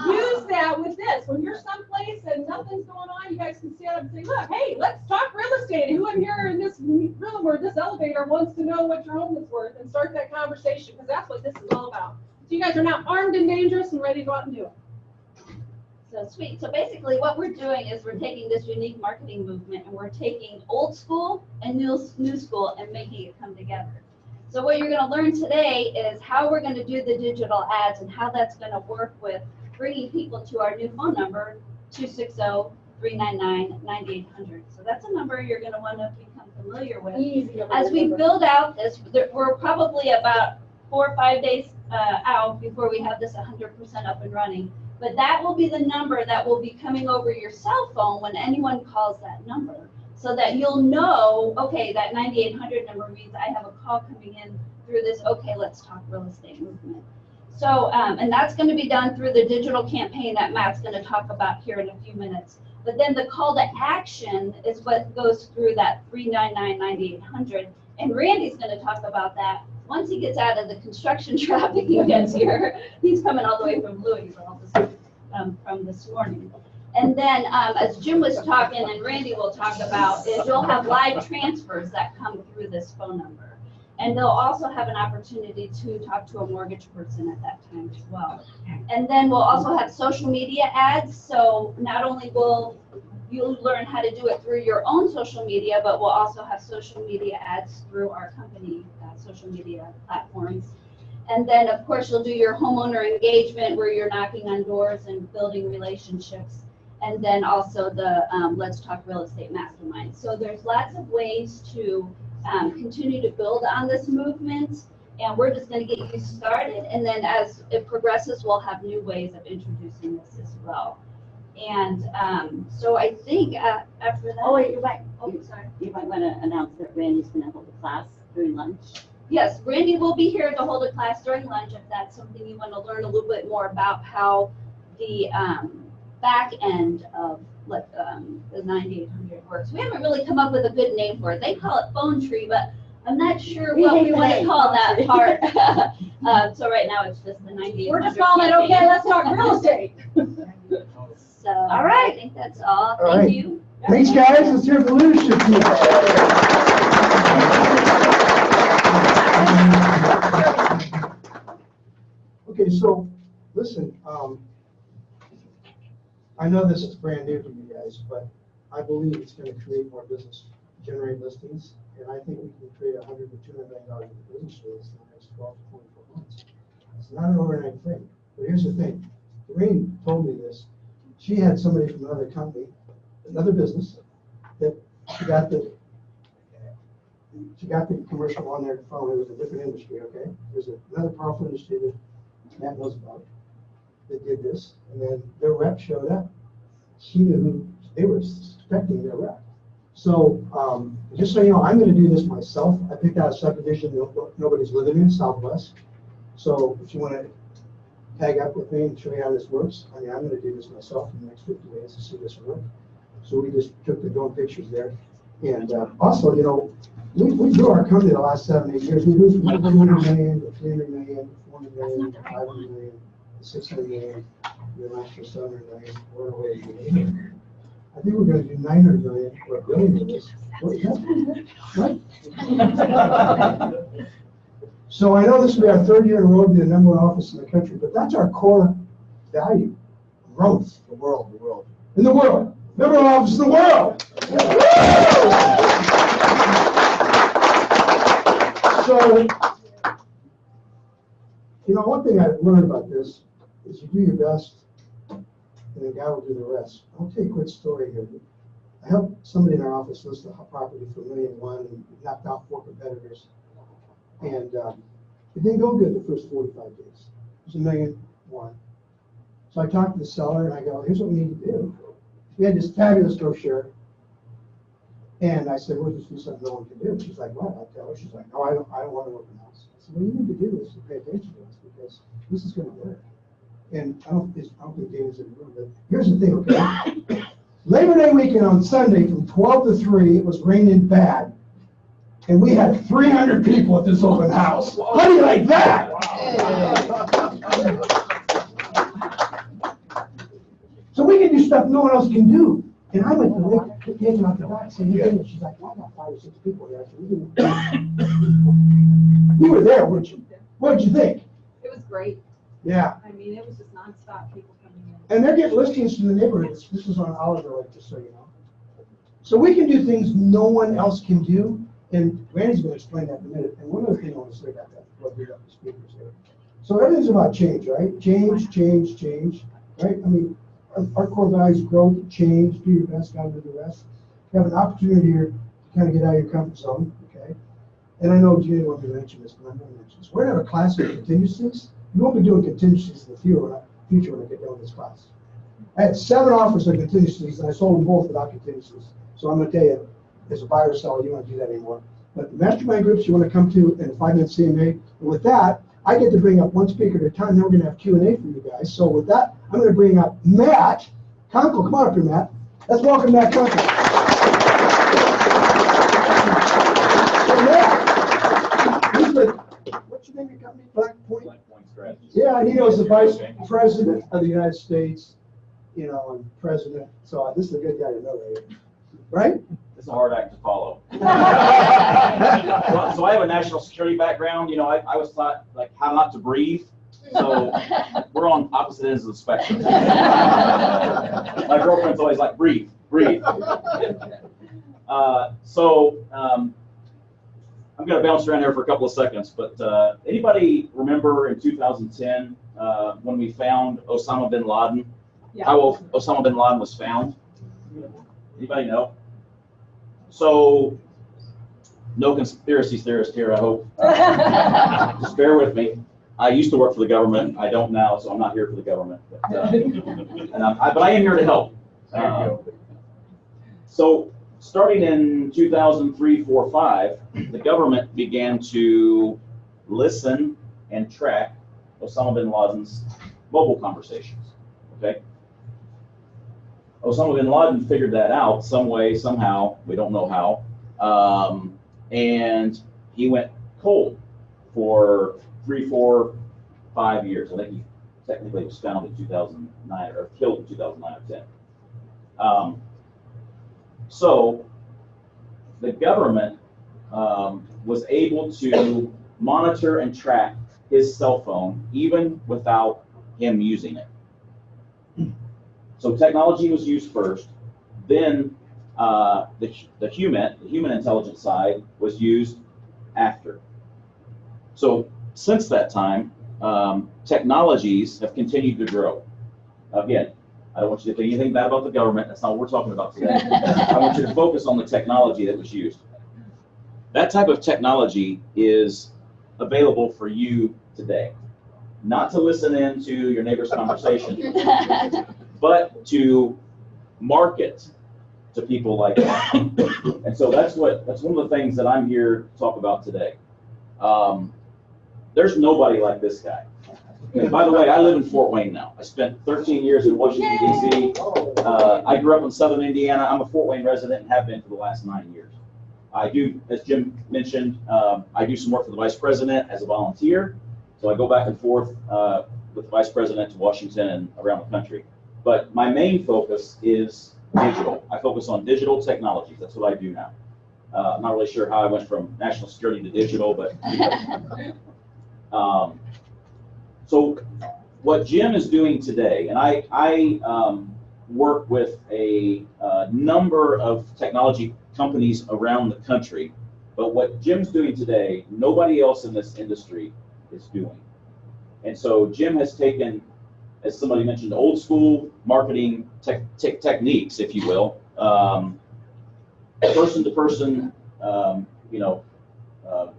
Use that with this. When you're someplace and nothing's going on, you guys can stand up and say, look, hey, let's talk real estate. Who in here in this room or this elevator wants to know what your home is worth, and start that conversation, because that's what this is all about. So you guys are now armed and dangerous and ready to go out and do it. So sweet. So basically what we're doing is we're taking this unique marketing movement and we're taking old school and new school and making it come together. So what you're going to learn today is how we're going to do the digital ads and how that's going to work with bringing people to our new phone number, 260-399-9800. So that's a number you're going to want to become familiar with. As we build out this, we're probably about 4 or 5 days out before we have this 100% up and running. But that will be the number that will be coming over your cell phone when anyone calls that number, so that you'll know, okay, that 9800 number means I have a call coming in through this, okay, let's talk real estate movement. So, and that's going to be done through the digital campaign that Matt's going to talk about here in a few minutes. But then the call to action is what goes through that 399-9800. And Randy's going to talk about that once he gets out of the construction traffic he gets here. He's coming all the way from Louisville from this morning. And then as Jim was talking and Randy will talk about is you'll have live transfers that come through this phone number. And they'll also have an opportunity to talk to a mortgage person at that time as well. And then we'll also have social media ads. So not only will you learn how to do it through your own social media, but we'll also have social media ads through our company social media platforms. And then of course you'll do your homeowner engagement where you're knocking on doors and building relationships. And then also the Let's Talk Real Estate Mastermind. So there's lots of ways to continue to build on this movement, and we're just going to get you started. And then as it progresses, we'll have new ways of introducing this as well. And so I think after that. Oh, wait, you might want to announce that Randy's going to hold a class during lunch. Yes, Randy will be here to hold a class during lunch if that's something you want to learn a little bit more about how the back end of the 9800 works. We haven't really come up with a good name for it. They call it phone tree, but I'm not sure what we want to call that part. So right now it's just the 9800. We're just calling it, okay, let's talk real estate. So all right, I think that's all. Thank you. Thanks, guys. Let's hear the leadership team. Okay, so listen, I know this is brand new to you guys, but I believe it's going to create more business, generate listings, and I think we can create $100 to $200 million of business for this in the next 12 to 24 months. It's not an overnight thing, but here's the thing. Doreen told me this. She had somebody from another company, another business, that she got the commercial on their phone. It was a different industry, okay? There's another powerful industry that Matt knows about that did this, and then their rep showed up. She knew who they were suspecting their rep. So just so you know, I'm going to do this myself. I picked out a subdivision that nobody's living in, Southwest, So if you want to tag up with me and show you how this works, I mean, I'm going to do this myself in the next 50 days to see this work. So we just took the drone pictures there. And also, you know, we grew our company the last 7, 8 years. We grew from 100 million to 300 million, to 400 million, to 500 million, to 600 million, to last year 700 million. We're on our way to 800 million. I think we're going to do 900 million or $1 billion of this. Right? So I know this will be our 3rd year in a row to be the #1 office in the country, but that's our core value, growth. The world. In the world. #1 office in the world. So, you know, one thing I've learned about this is you do your best, and then God will do the rest. I'll tell you a quick story here. I helped somebody in our office list a property for $1.1 million, and we knocked out 4 competitors. And it didn't go good the first 45 days. It was $1.1 million. So I talked to the seller, and I go, here's what we need to do. We had this fabulous brochure. And I said, we'll just do something no one can do. She's like, what? I tell her, she's like, no, I don't want to open house. I said, what you need to do is to pay attention to us because this is going to work. And I don't think David's in the room, but here's the thing, okay? Labor Day weekend on Sunday from 12 to 3, it was raining bad. And we had 300 people at this open house. How do you like that? So we can do stuff no one else can do. And I went to taking out the back saying, and she's like, well, I got 5 or 6 people here. I said, you were there, weren't you? What did you think? It was great. Yeah. I mean, it was just nonstop people coming in. And they're getting listings from the neighborhoods. This is on Oliver Lake, just so you know. So we can do things no one else can do. And Randy's going to explain that in a minute. And one other thing I want to say about that, before we get up the speakers here. So everything's about change, right? Change, right? I mean, our core values: growth, change, do your best, God do the rest. You have an opportunity here to kind of get out of your comfort zone, okay? And I know Gina won't be mentioning this, but I'm going to mention this. We're going to have a class of contingencies. You won't be doing contingencies in the future when I get done with this class. I had 7 offers of contingencies, and I sold them both without contingencies. So I'm going to tell you, as a buyer or seller, you don't want to do that anymore. But the mastermind groups you want to come to in a 5-minute CMA. And with that, I get to bring up one speaker at a time. Then we're going to have Q&A for you guys. So with that, I'm going to bring up Matt Conkle. Come on up here, Matt. Let's welcome Matt Conkle. So Matt, he's the, what's your name of your company? Black Point? Black Point Strategy. Yeah, he was the Vice President of the United States, you know, and President. So this is a good guy to know, right? It's a hard act to follow. Well, so I have a national security background. You know, I was taught like how not to breathe. So we're on opposite ends of the spectrum. My girlfriend's always like, breathe. I'm going to bounce around here for a couple of seconds. But anybody remember in 2010 when we found Osama bin Laden? Yeah. How Osama bin Laden was found? Anybody know? So, no conspiracy theorist here, I hope. Just bear with me. I used to work for the government. I don't now, so I'm not here for the government. But, but I am here to help. So, starting in 2003, 4, 5, the government began to listen and track Osama bin Laden's mobile conversations. Okay. Osama bin Laden figured that out some way, somehow, we don't know how, and he went cold for 3, 4, 5 years. I think he technically was found in 2009 or killed in 2009 or 10. So the government was able to monitor and track his cell phone even without him using it. So technology was used first, then the human intelligence side was used after. So since that time, technologies have continued to grow. Again, I don't want you to think anything bad about the government. That's not what we're talking about today. I want you to focus on the technology that was used. That type of technology is available for you today. Not to listen in to your neighbor's conversation, but to market to people like that. And so that's one of the things that I'm here to talk about today. there's nobody like this guy. And by the way, I live in Fort Wayne now. I spent 13 years in Washington, D.C. I grew up in Southern Indiana. I'm a Fort Wayne resident and have been for the last 9 years. I do, as Jim mentioned, I do some work for the vice president as a volunteer. So I go back and forth with the vice president to Washington and around the country. But my main focus is digital. I focus on digital technologies. That's what I do now. I'm not really sure how I went from national security to digital, but so what Jim is doing today, and I work with a number of technology companies around the country, but what Jim's doing today, nobody else in this industry is doing. And so Jim has taken, as somebody mentioned, old school marketing techniques, if you will, person to person,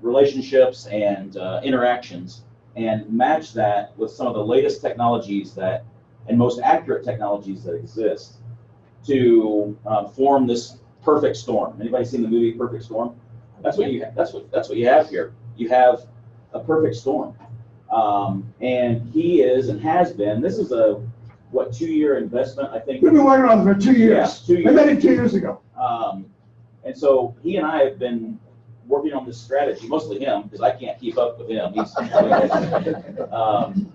relationships and interactions, and match that with some of the latest technologies that, and most accurate technologies that exist to form this perfect storm. Anybody seen the movie Perfect Storm? That's what you have. That's what you have here. You have a perfect storm, and he is and has been. This is a 2-year investment, I think. We've been working on it for 2 years. Yeah, 2 years. I met it 2 years ago. And so he and I have been working on this strategy, mostly him, because I can't keep up with him. He's,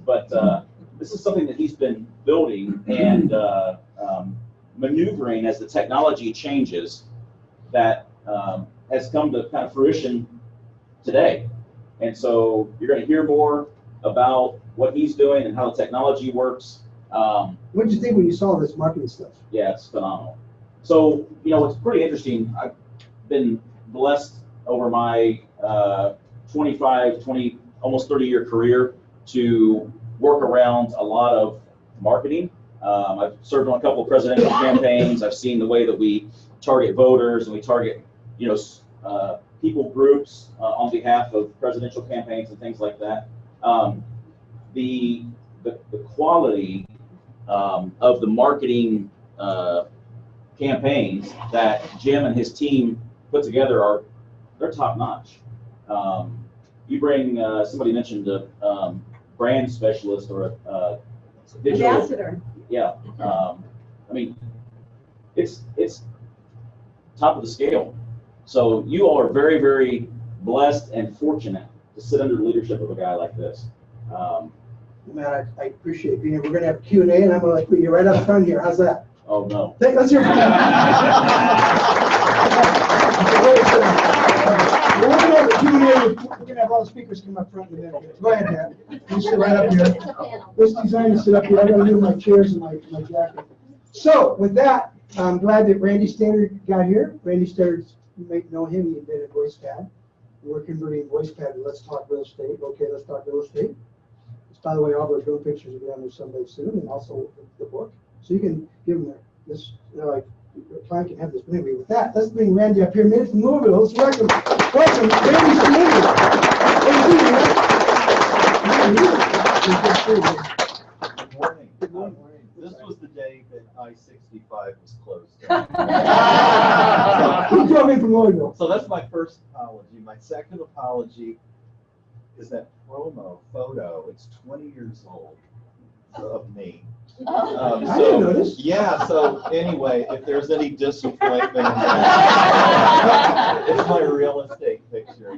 but this is something that he's been building and maneuvering as the technology changes that has come to kind of fruition today. And so you're going to hear more about what he's doing and how the technology works. What did you think when you saw this marketing stuff? Yeah, it's phenomenal. So, it's pretty interesting. I've been blessed over my 20, almost 30-year career to work around a lot of marketing. I've served on a couple of presidential campaigns. I've seen the way that we target voters and we target, people groups on behalf of presidential campaigns and things like that. The quality of the marketing campaigns that Jim and his team put together they're top notch. You bring somebody mentioned a brand specialist or a digital ambassador. Yeah, I mean it's top of the scale. So you all are very, very blessed and fortunate to sit under the leadership of a guy like this. Man, I appreciate being here. We're going to have Q&A, and I'm going to put you right up front here. How's that? Oh, no. Let's hear it. We're going to have a Q&A. We're going to have all the speakers come up front in a minute. Go ahead, Dan. You sit right up here. This design to sit up here. I got to move my chairs and my jacket. So, with that, I'm glad that Randy Standard got here. Randy Standard, you might know him. He invented VoicePad. We're converting VoicePad to Let's Talk Real Estate. Okay, Let's Talk Real Estate. By the way, all those drone pictures will be on there someday soon, and also the book. So you can give them this, like, the client can have this. But anyway, with that, let's bring Randy up here. Made it from Louisville. Let's welcome Randy Standard. Good morning. Good morning. This was the day that I-65 was closed down. Who drove in from Louisville? So that's my first apology. My second apology is that promo photo. It's 20 years old of me. I didn't notice. Yeah, so anyway, if there's any disappointment in that, it's my real estate picture.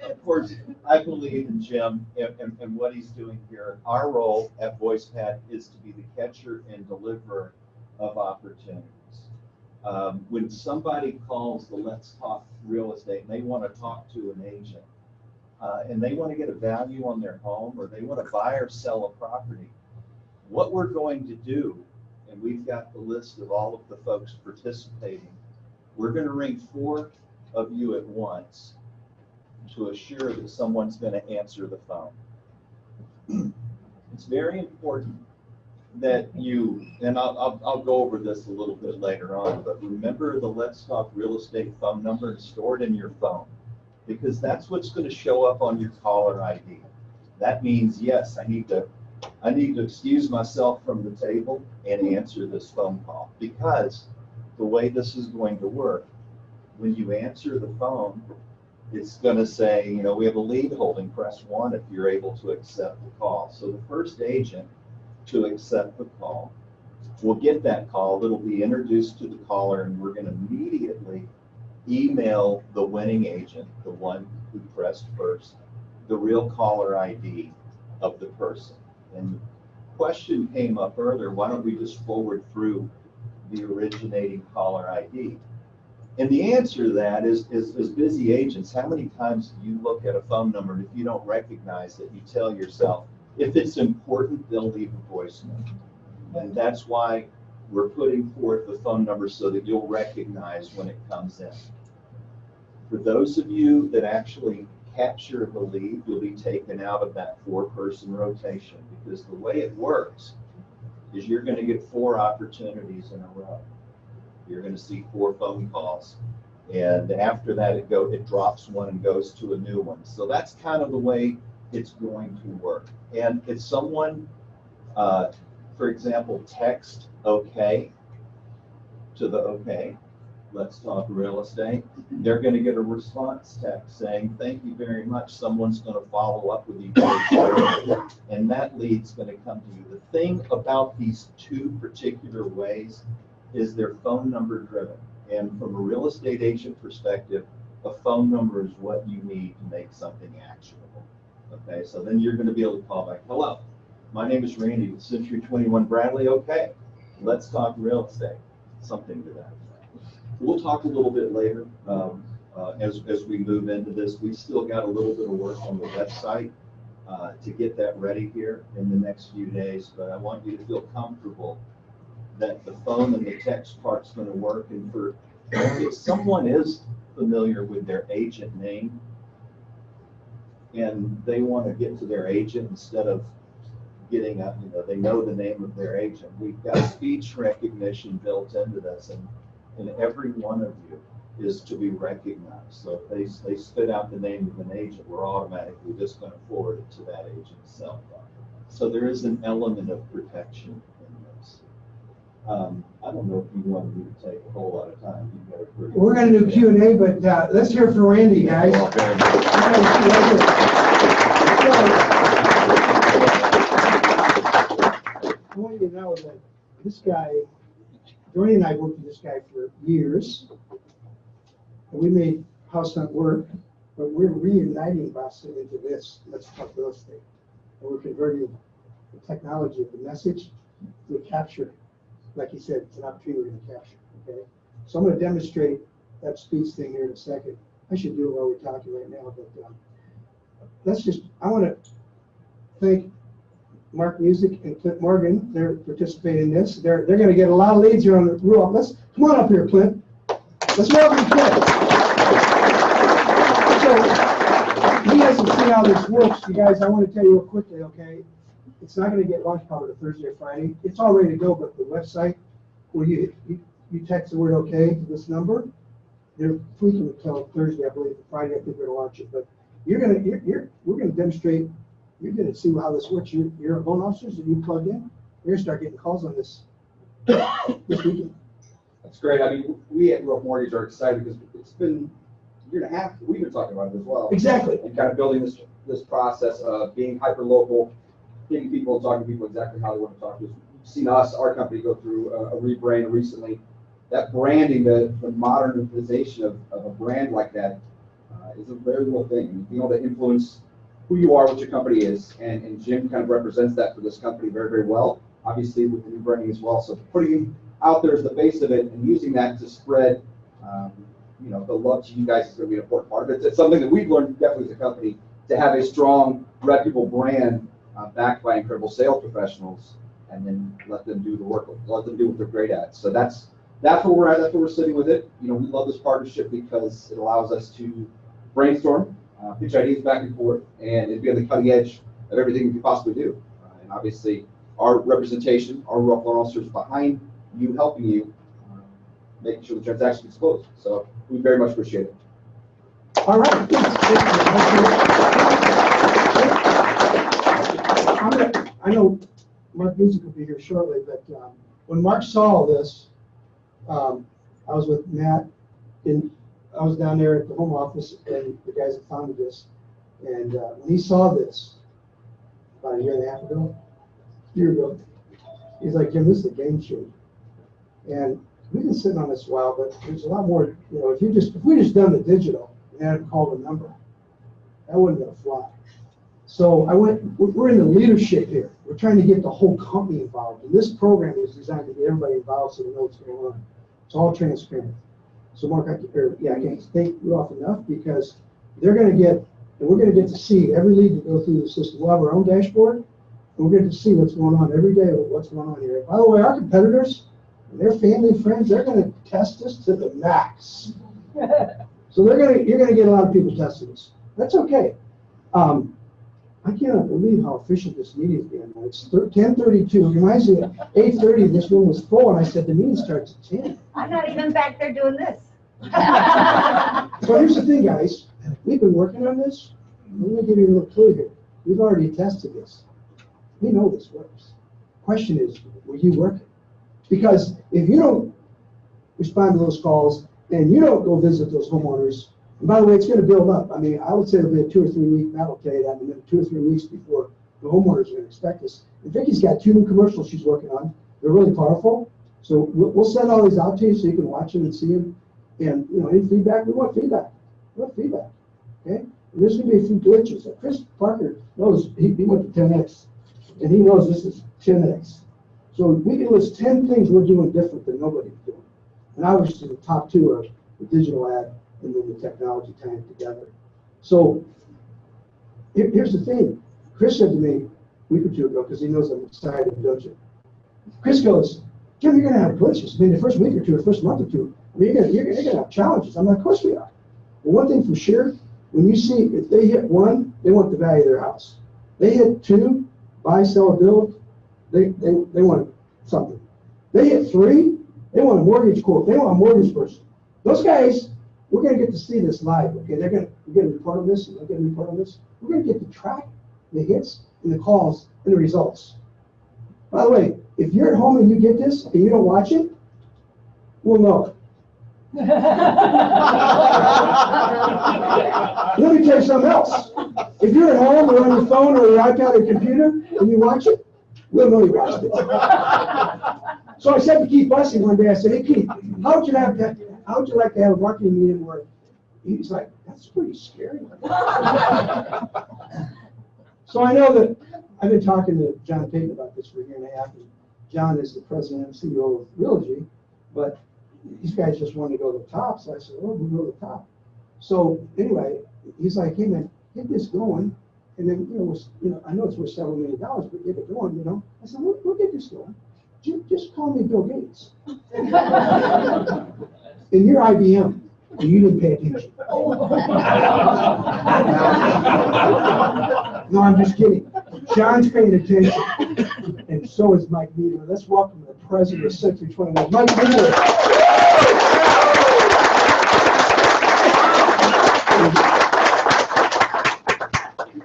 Of course, I believe in Jim and what he's doing here. Our role at VoicePad is to be the catcher and deliverer of opportunities. When somebody calls the Let's Talk Real Estate and they want to talk to an agent and they want to get a value on their home or they want to buy or sell a property, what we're going to do, and we've got the list of all of the folks participating, we're going to ring 4 of you at once to assure that someone's going to answer the phone. It's very important that you, and I'll go over this a little bit later on, but remember the Let's Talk Real Estate phone number and store it in your phone, because that's what's going to show up on your caller ID. That means, yes, I need to excuse myself from the table and answer this phone call, because the way this is going to work when you answer the phone, it's gonna say, you know, we have a lead holding, press 1 if you're able to accept the call. So the first agent to accept the call will get that call. It'll be introduced to the caller, and we're gonna immediately email the winning agent, the one who pressed first, the real caller ID of the person. And the question came up earlier, why don't we just forward through the originating caller ID? And the answer to that is busy agents, how many times do you look at a phone number, and if you don't recognize it, you tell yourself, if it's important, they'll leave a voicemail. And that's why we're putting forth the phone number so that you'll recognize when it comes in. For those of you that actually capture the lead, you'll be taken out of that 4-person rotation, because the way it works is you're going to get 4 opportunities in a row. You're going to see 4 phone calls, and after that it drops one and goes to a new one. So that's kind of the way it's going to work. And if someone, for example, text OK to the OK, let's talk real estate, they're going to get a response text saying, thank you very much. Someone's going to follow up with you very shortly, and that lead's going to come to you. The thing about these 2 particular ways is they're phone number driven. And from a real estate agent perspective, a phone number is what you need to make something actionable. Okay, so then you're going to be able to call back, hello, my name is Randy with Century 21 Bradley. Okay, let's talk real estate, something to that effect. We'll talk a little bit later as we move into this. We still got a little bit of work on the website to get that ready here in the next few days, but I want you to feel comfortable that the phone and the text part's going to work. And for if someone is familiar with their agent name and they want to get to their agent instead of getting up, you know, they know the name of their agent. We've got speech recognition built into this, and every one of you is to be recognized. So if they spit out the name of an agent, we're automatically just going to forward it to that agent's cell phone. So there is an element of protection in this. I don't know if you wanted me to take a whole lot of time. You've got a pretty We're going to do Q&A, but let's hear from Randy, guys. I want you to know that this guy, Doreen and I worked with this guy for years, and we made House Hunt work, but we're reuniting Boston into this. Let's talk real estate. And we're converting the technology of the message to capture. Like he said, it's an opportunity we're going to capture. Okay, so I'm going to demonstrate that speech thing here in a second. I should do it while we're talking right now, but let's just. I want to thank Mark Music and Clint Morgan. They're participating in this. They're going to get a lot of leads here on the rule. Let's come on up here, Clint. Let's welcome Clint. So he hasn't seen how this works, you guys. I want to tell you real quickly, okay? It's not going to get launched probably Thursday or Friday. It's all ready to go, but the website where you text the word OK to this number, they're tweaking it until Thursday, I believe. Friday, I think we're going to launch it. But we're going to demonstrate. You're going to see how this works. You're loan officers and you plug in. You're going to start getting calls on this this weekend. That's great. I mean, we at Rough Mortgage are excited because it's been a year and a half. We've been talking about it as well. Exactly. And kind of building this process of being hyper local, getting people and talking to people exactly how they want to talk to us. You've seen us, our company, go through a rebrand recently. That branding, the modernization of a brand like that is a very real thing. Being able to influence who you are, what your company is, and Jim kind of represents that for this company very, very well. Obviously with the new branding as well. So putting him out there as the face of it and using that to spread, you know, the love to you guys is going to be an important part of it. It's something that we've learned definitely as a company to have a strong, reputable brand backed by incredible sales professionals, and then let them do the work, let them do what they're great at. So that's where we're at. That's where we're sitting with it. You know, we love this partnership because it allows us to brainstorm, pitch ideas back and forth, and it'd be on the cutting edge of everything we could possibly do. And obviously, our representation, our rough loan officers behind you, helping you, making sure the transaction is closed. So we very much appreciate it. All right. I know Mark Music will be here shortly, but when Mark saw this, I was with Matt in I was down there at the home office and the guys that founded this. And when he saw this about a year and a half ago, he's like, Jim, this is a game changer. And we've been sitting on this a while, but there's a lot more, you know, if we just done the digital and had called a number, that wasn't gonna fly. So we're in the leadership here. We're trying to get the whole company involved. And this program is designed to get everybody involved so they know what's going on. It's all transparent. So Mark, I can't thank you off enough because they're gonna get, and we're gonna get to see every lead that goes through the system. We'll have our own dashboard, and we're going to see what's going on every day with what's going on here. By the way, our competitors, and their family and friends, they're going to test us to the max. So you're going to get a lot of people testing us. That's okay. I cannot believe how efficient this meeting is being. It's 10:32. It reminds me of 8:30. This room was full, and I said the meeting starts at 10. I'm not even back there doing this. So here's the thing, guys. We've been working on this. Let me give you a little clue here. We've already tested this. We know this works. Question is, will you work it? Because if you don't respond to those calls and you don't go visit those homeowners, and by the way, it's going to build up. I mean, I would say it'll be a 2 or 3 week, Matt will tell you that, and then 2 or 3 weeks before the homeowners are going to expect us. And Vicky's got 2 new commercials she's working on. They're really powerful. So we'll send all these out to you so you can watch them and see them. And, you know, any feedback? We want feedback. We want feedback. Okay? And there's going to be a few glitches. Chris Parker knows, he went to 10X. And he knows this is 10X. So we can list 10 things we're doing different than nobody's doing. And obviously the top 2 are the digital ad and then the technology tying together. So here's the thing. Chris said to me a week or 2 ago, because he knows I'm excited, don't you? Chris goes, Jim, you're going to have glitches. I mean, the first week or 2, or first month or 2, I mean, you're going to have challenges. I'm like, of course we are. Well, one thing for sure, when you see, if they hit 1, they want the value of their house. They hit 2, buy, sell, or build, they want something. They hit 3, they want a mortgage quote. They want a mortgage person. Those guys, we're going to get to see this live. Okay, we're going to report on this, and they're going to report on this. We're going to get to track the hits and the calls and the results. By the way, if you're at home and you get this and you don't watch it, we'll know it. Let me tell you something else. If you're at home or on your phone or your iPad or computer and you watch it, we'll know you watched it. So I said to Keith Bussey one day, I said, hey Keith, how would you like to have a marketing meeting where he's like, that's pretty scary. So I know that I've been talking to John Payton about this for a year and a half. And John is the president and CEO of Realogy, but these guys just want to go to the top. So I said, well, we'll go to the top. So anyway, he's like, hey man, get this going. And then, I know it's worth several $1 million, but get it going, you know. I said, we'll get this going. Just call me Bill Gates. And you're IBM, and you didn't pay attention. No, I'm just kidding. John's paying attention, and so is Mike Needler. Let's welcome the president of Century 21, Mike Needler.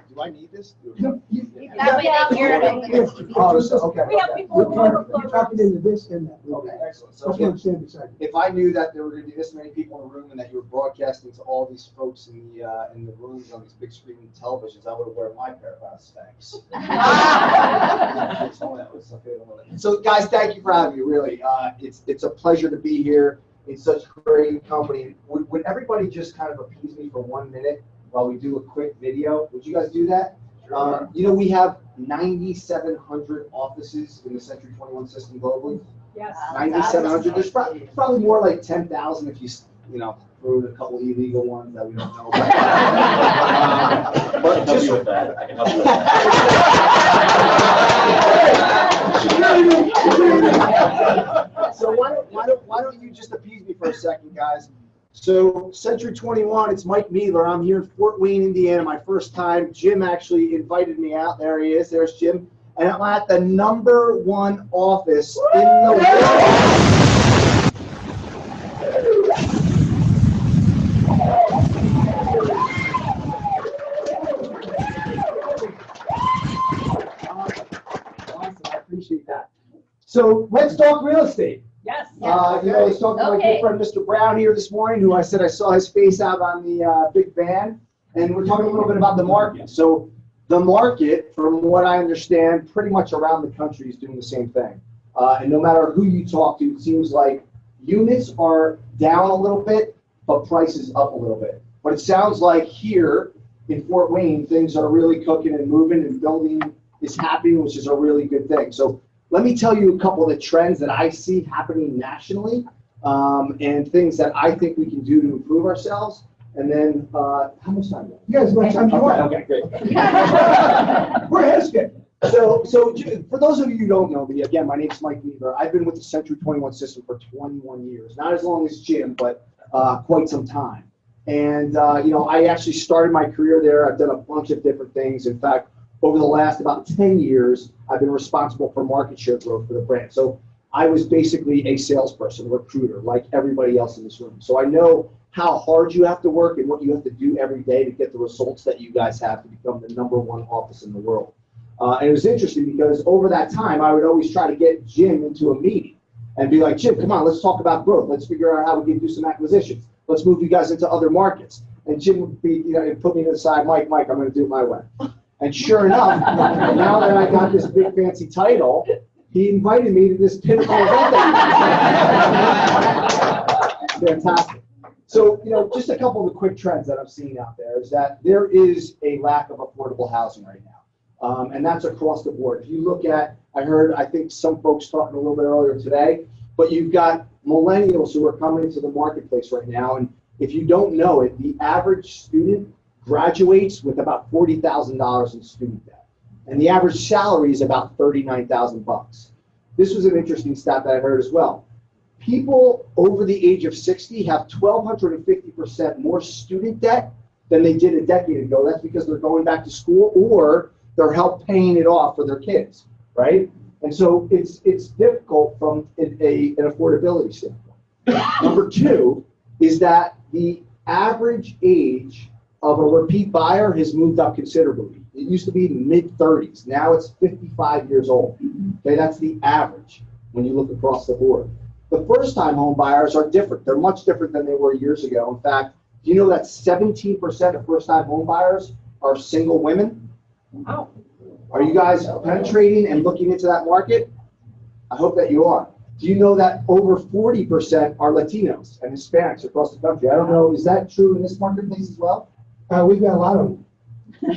Do I need this? No, That way they hear it. Okay. We have people who are You're talking into this and that. Okay, excellent. So That's what I'm saying beside you. if I knew that there were going to be this many people in the room and that you were broadcasting to all these folks in the rooms on these big screen televisions, I would have worn my pair of Spanx. So guys, thank you for having me. Really, it's a pleasure to be here. It's such great company. Would everybody just kind of appease me for 1 minute while we do a quick video? Would you guys do that? We have 9,700 offices in the Century 21 system globally. Yes. 9,700. There's probably more like 10,000 if you throw in a couple illegal ones that we don't know about. But just with that, I can help you with that. So why don't you just appease me for a second, guys? So Century 21, it's Mike Needler. I'm here in Fort Wayne, Indiana, my first time. Jim actually invited me out. There he is. There's Jim. And I'm at the #1 office in the world. Awesome. I appreciate that. So let's talk real estate. Yes. All I was talking to my good friend, Mr. Brown, here this morning, who I said I saw his face out on the big van, and we're talking a little bit about the market. So the market, from what I understand, pretty much around the country is doing the same thing. And no matter who you talk to, it seems like units are down a little bit, but prices up a little bit. But it sounds like here in Fort Wayne, things are really cooking and moving, and building is happening, which is a really good thing. So let me tell you a couple of the trends that I see happening nationally, and things that I think we can do to improve ourselves. And then, how much time? You guys, much time you want. Okay, great. We're ahead of schedule. So for those of you who don't know me, again, my name is Mike Weaver. I've been with the Century 21 system for 21 years. Not as long as Jim, but quite some time. And, I actually started my career there. I've done a bunch of different things. In fact, over the last about 10 years, I've been responsible for market share growth for the brand. So I was basically a salesperson, a recruiter, like everybody else in this room. So I know how hard you have to work and what you have to do every day to get the results that you guys have to become the #1 office in the world. And it was interesting because over that time, I would always try to get Jim into a meeting and be like, Jim, come on, let's talk about growth. Let's figure out how we can do some acquisitions. Let's move you guys into other markets. And Jim would be, put me to the side, Mike, I'm going to do it my way. And sure enough, now that I got this big fancy title, he invited me to this pinnacle event. Fantastic. So, just a couple of the quick trends that I'm seeing out there is that there is a lack of affordable housing right now. And that's across the board. If you look at, I think some folks talking a little bit earlier today, but you've got millennials who are coming into the marketplace right now. And if you don't know it, the average student graduates with about $40,000 in student debt. And the average salary is about $39,000. This was an interesting stat that I heard as well. People over the age of 60 have 1,250% more student debt than they did a decade ago. That's because they're going back to school or they're help paying it off for their kids, right? And so it's difficult from an affordability standpoint. Number two is that the average age of a repeat buyer has moved up considerably. It used to be mid-30s. Now it's 55 years old. Okay, that's the average when you look across the board. The first-time home buyers are different. They're much different than they were years ago. In fact, do you know that 17% of first-time home buyers are single women? Wow. Are you guys penetrating and looking into that market? I hope that you are. Do you know that over 40% are Latinos and Hispanics across the country? I don't know, is that true in this marketplace as well? We've got a lot of them. You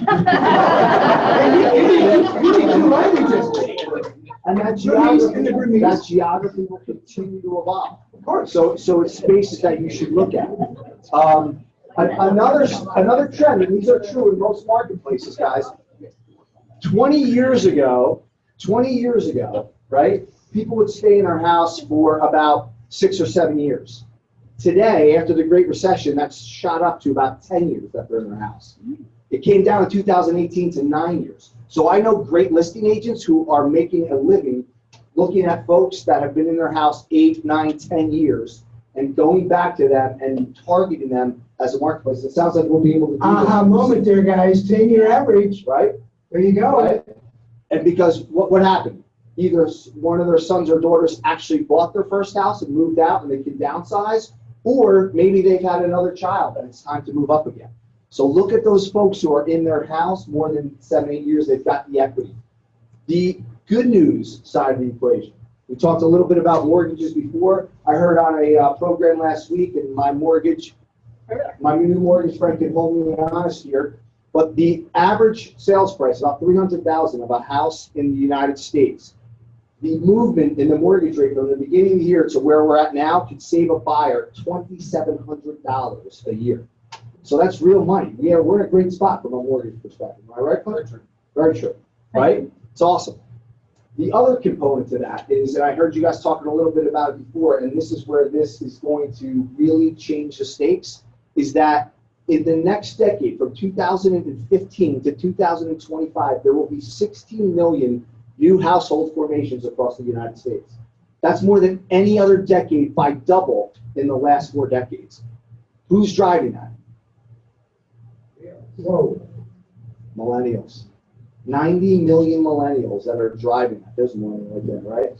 need two languages. And that geography will continue to evolve. Of course. So it's spaces that you should look at. Another trend, and these are true in most marketplaces, guys. 20 years ago, right? People would stay in their house for about 6 or 7 years. Today, after the Great Recession, that's shot up to about 10 years that they're in their house. It came down in 2018 to 9 years. So I know great listing agents who are making a living looking at folks that have been in their house 8, 9, 10 years and going back to them and targeting them as a marketplace. It sounds like we'll be able to do aha moment there, guys. 10-year average. Right? There you go. Right? And because what happened? Either one of their sons or daughters actually bought their first house and moved out and they can downsize, or maybe they've had another child and it's time to move up again. So look at those folks who are in their house more than 7, 8 years, they've got the equity. The good news side of the equation. We talked a little bit about mortgages before. I heard on a program last week, and my new mortgage friend can hold me honest here, but the average sales price, about $300,000 of a house in the United States, the movement in the mortgage rate from the beginning of the year to where we're at now could save a buyer $2,700 a year. So that's real money. We're in a great spot from a mortgage perspective. Am I right, Clint? Very true. Right? It's awesome. The other component to that is, and I heard you guys talking a little bit about it before, and this is where this is going to really change the stakes, is that in the next decade, from 2015 to 2025, there will be 16 million new household formations across the United States. That's more than any other decade by double in the last 4 decades. Who's driving that? Whoa. Millennials. 90 million millennials that are driving that. There's more right there, right?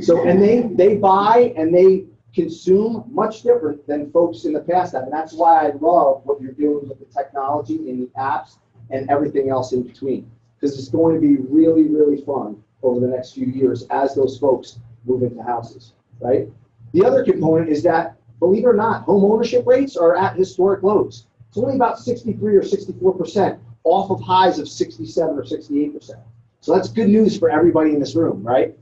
So, and they buy and they consume much different than folks in the past have. And that's why I love what you're doing with the technology and the apps and everything else in between. Because it's going to be really, really fun over the next few years as those folks move into houses, right? The other component is that, believe it or not, home ownership rates are at historic lows. It's only about 63 or 64% off of highs of 67 or 68%. So that's good news for everybody in this room, right?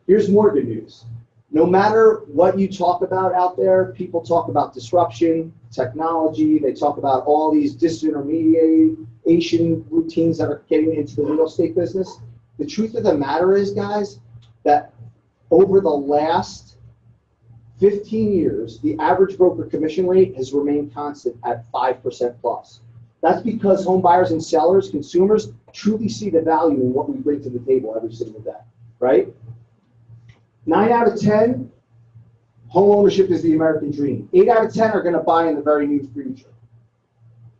Here's more good news. No matter what you talk about out there, people talk about disruption, technology, they talk about all these disintermediation routines that are getting into the real estate business. The truth of the matter is, guys, that over the last 15 years, the average broker commission rate has remained constant at 5% plus. That's because home buyers and sellers, consumers, truly see the value in what we bring to the table every single day, right? 9 out of 10, home ownership is the American dream. 8 out of 10 are going to buy in the very near future.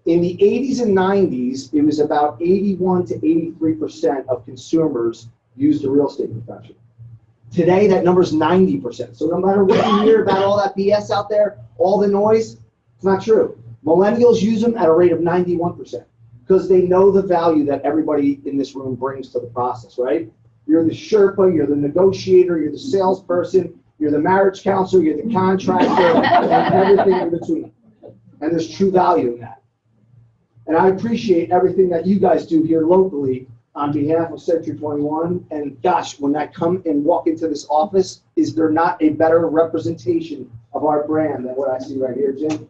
In the 80s and 90s, it was about 81 to 83% of consumers used the real estate profession. Today, that number is 90%. So no matter what you hear about all that BS out there, all the noise, it's not true. Millennials use them at a rate of 91% because they know the value that everybody in this room brings to the process, right? You're the Sherpa, you're the negotiator, you're the salesperson, you're the marriage counselor, you're the contractor, and everything in between. And there's true value in that. And I appreciate everything that you guys do here locally on behalf of Century 21. And gosh, when I come and walk into this office, is there not a better representation of our brand than what I see right here, Jim?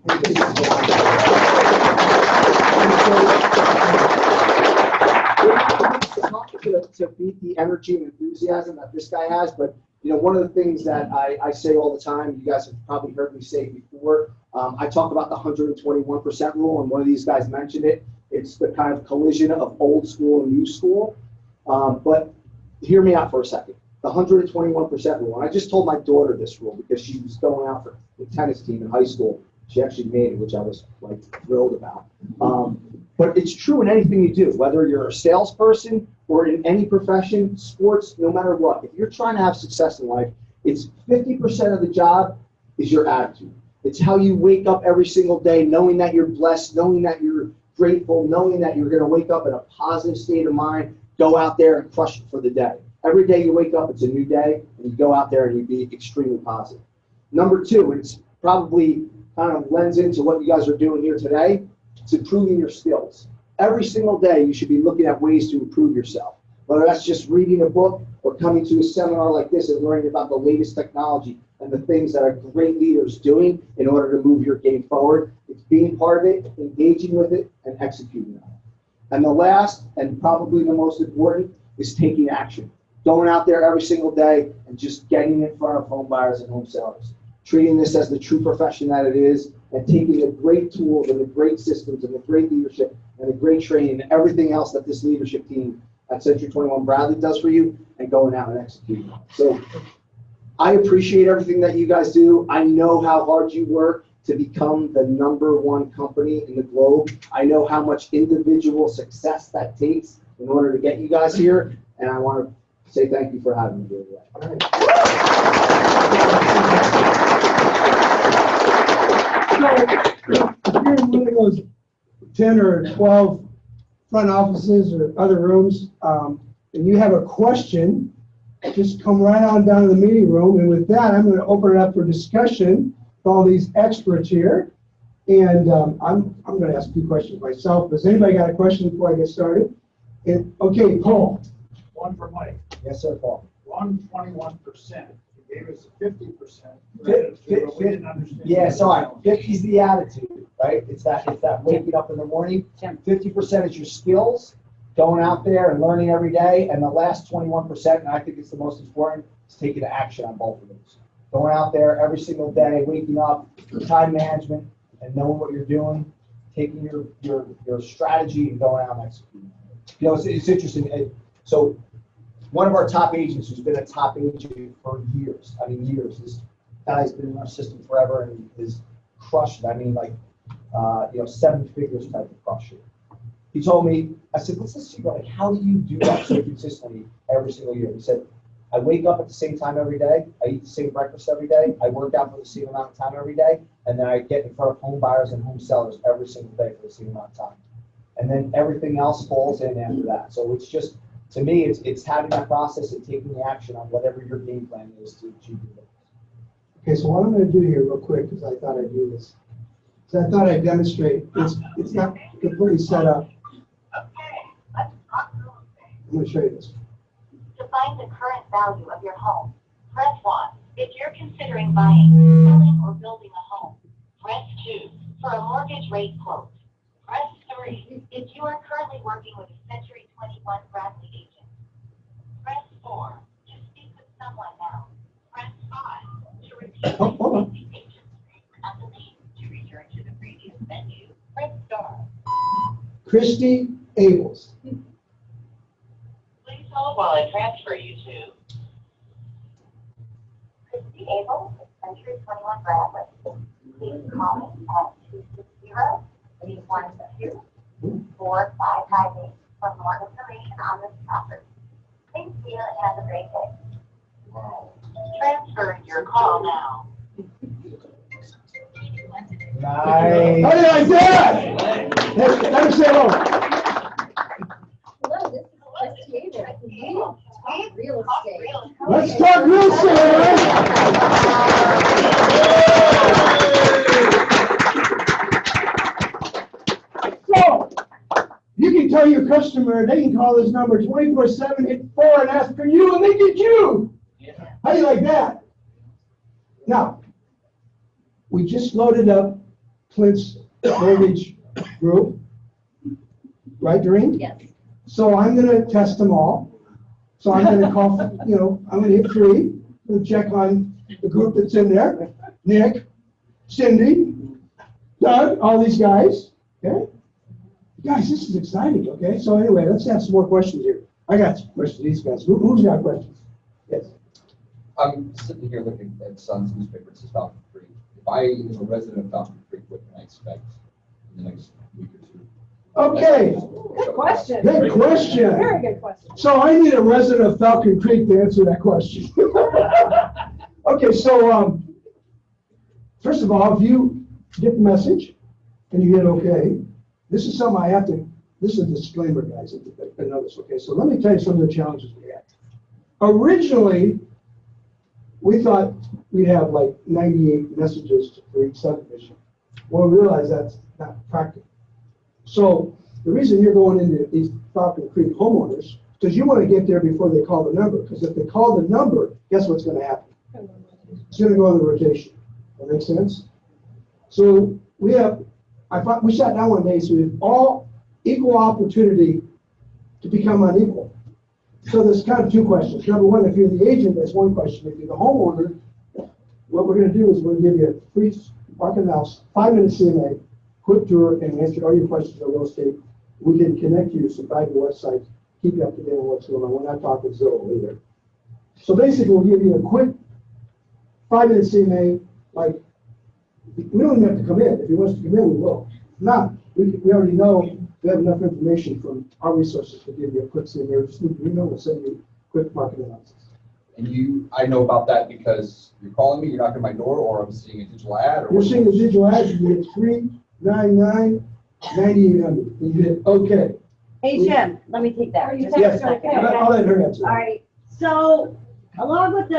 To beat the energy and enthusiasm that this guy has, but you know, one of the things that I say all the time, you guys have probably heard me say before, I talk about the 121% rule, and one of these guys mentioned it. It's the kind of collision of old school and new school. But hear me out for a second. The 121% rule. And I just told my daughter this rule because she was going out for the tennis team in high school. She actually made it, which I was like thrilled about. But it's true in anything you do, whether you're a salesperson or in any profession, sports, no matter what. If you're trying to have success in life, it's 50% of the job is your attitude. It's how you wake up every single day knowing that you're blessed, knowing that you're grateful, knowing that you're going to wake up in a positive state of mind, go out there and crush it for the day. Every day you wake up, it's a new day, and you go out there and you be extremely positive. Number two, it's probably kind of lends into what you guys are doing here today. It's improving your skills. Every single day, you should be looking at ways to improve yourself. Whether that's just reading a book or coming to a seminar like this and learning about the latest technology and the things that are great leaders doing in order to move your game forward. It's being part of it, engaging with it, and executing on it. And the last, and probably the most important, is taking action. Going out there every single day and just getting in front of home buyers and home sellers. Treating this as the true profession that it is, and taking the great tools and the great systems and the great leadership and the great training and everything else that this leadership team at Century 21 Bradley does for you and going out and executing. So I appreciate everything that you guys do. I know how hard you work to become the #1 company in the globe. I know how much individual success that takes in order to get you guys here. And I want to say thank you for having me here today. So, if you're in one of those 10 or 12 front offices or other rooms, and you have a question, just come right on down to the meeting room. And with that, I'm going to open it up for discussion with all these experts here. And I'm going to ask a few questions myself. Does anybody got a question before I get started? And, okay, Paul. One for Mike. Yes, sir, Paul. 121%. You gave us a 50%. We didn't understand. Yeah, sorry. 50 is the attitude, right? It's that waking up in the morning. 50% is your skills, going out there and learning every day. And the last 21%, and I think it's the most important, is taking action on both of those. Going out there every single day, waking up, time management, and knowing what you're doing, taking your strategy and going out and executing. You know, it's interesting. So one of our top agents who's been a top agent for years, this guy's been in our system forever and is crushed. I mean, like, 7 figures type of crush it. He told me, I said, let's see, like, how do you do that so consistently every single year? He said, I wake up at the same time every day, I eat the same breakfast every day, I work out for the same amount of time every day, and then I get in front of home buyers and home sellers every single day for the same amount of time. And then everything else falls in after that. So it's just, to me, it's having that process and taking the action on whatever your game plan is to achieve your goals. Okay, so what I'm gonna do here real quick, because I thought I'd do this. So I thought I'd demonstrate, it's not completely set up. I'm gonna show you this. To find the current value of your home, press 1. If you're considering buying, selling, or building a home, press 2 for a mortgage rate quote. Press 3 if you are currently working with a Century 21 Bradley agent. Press 4 to speak with someone now. Press 5 to repeat Oh, hold on. the agent's name and the name to return to the previous menu. Press star. Christy Abels. Please hold while I transfer you to Christy Abel, Century 21 Bradley. Please call me at 260-812-4558 for more information on this property. Thank you and have a great day. Transferring your call now. Nice. How did I do it? Let me say hello. Hello, this is Christy Abel. Talk real estate. Let's talk real estate. So, you can tell your customer they can call this number 24/7, hit 4 and ask for you, and they get you. How do you like that? Now, we just loaded up Clint's mortgage group, right, Doreen? Yes. So I'm gonna test them all. So I'm gonna call, I'm gonna hit 3, we'll check on the group that's in there. Nick, Cindy, Doug, all these guys, okay? Guys, this is exciting, okay? So anyway, let's have some more questions here. I got some questions, these guys. Who's got questions? Yes. I'm sitting here looking at Sun's newspaper, it says Falcon Creek. If I am a resident of Falcon Creek, what can I expect in the next week or two? Okay. Good question. Good question. Very good question. So I need a resident of Falcon Creek to answer that question. Okay, so first of all, if you get the message and you hit OK, this is something I have to, this is a disclaimer, guys, I know this, okay? So let me tell you some of the challenges we had. Originally, we thought we'd have like 98 messages for each subdivision. Well, we realized that's not practical. So the reason you're going into these Falcon Creek homeowners, because you want to get there before they call the number. Because if they call the number, guess what's going to happen? It's going to go on the rotation. That makes sense? So we sat down one day, so we have all equal opportunity to become unequal. So there's kind of two questions. Number one, if you're the agent, that's one question. If you're the homeowner, what we're going to do is we're going to give you a free market house, 5-minute CMA, quick tour, and answer all your questions on real estate. We can connect you, subscribe to the website, keep you up to date on what's going on. We're not talking Zillow either. So basically, we'll give you a quick 5-minute CMA. Like, we don't even have to come in. If he wants to come in, we will. If not, we already know we have enough information from our resources to give you a quick CMA. Just need to email, we'll send you a quick market analysis. And I know about that because you're calling me, you're knocking on my door, or I'm seeing a digital ad, or You're seeing the digital ad, you get 399-9800. And you hit OK. Hey, Jim, let me take that. Just Yes, a second, I'll let her answer. All right, so along with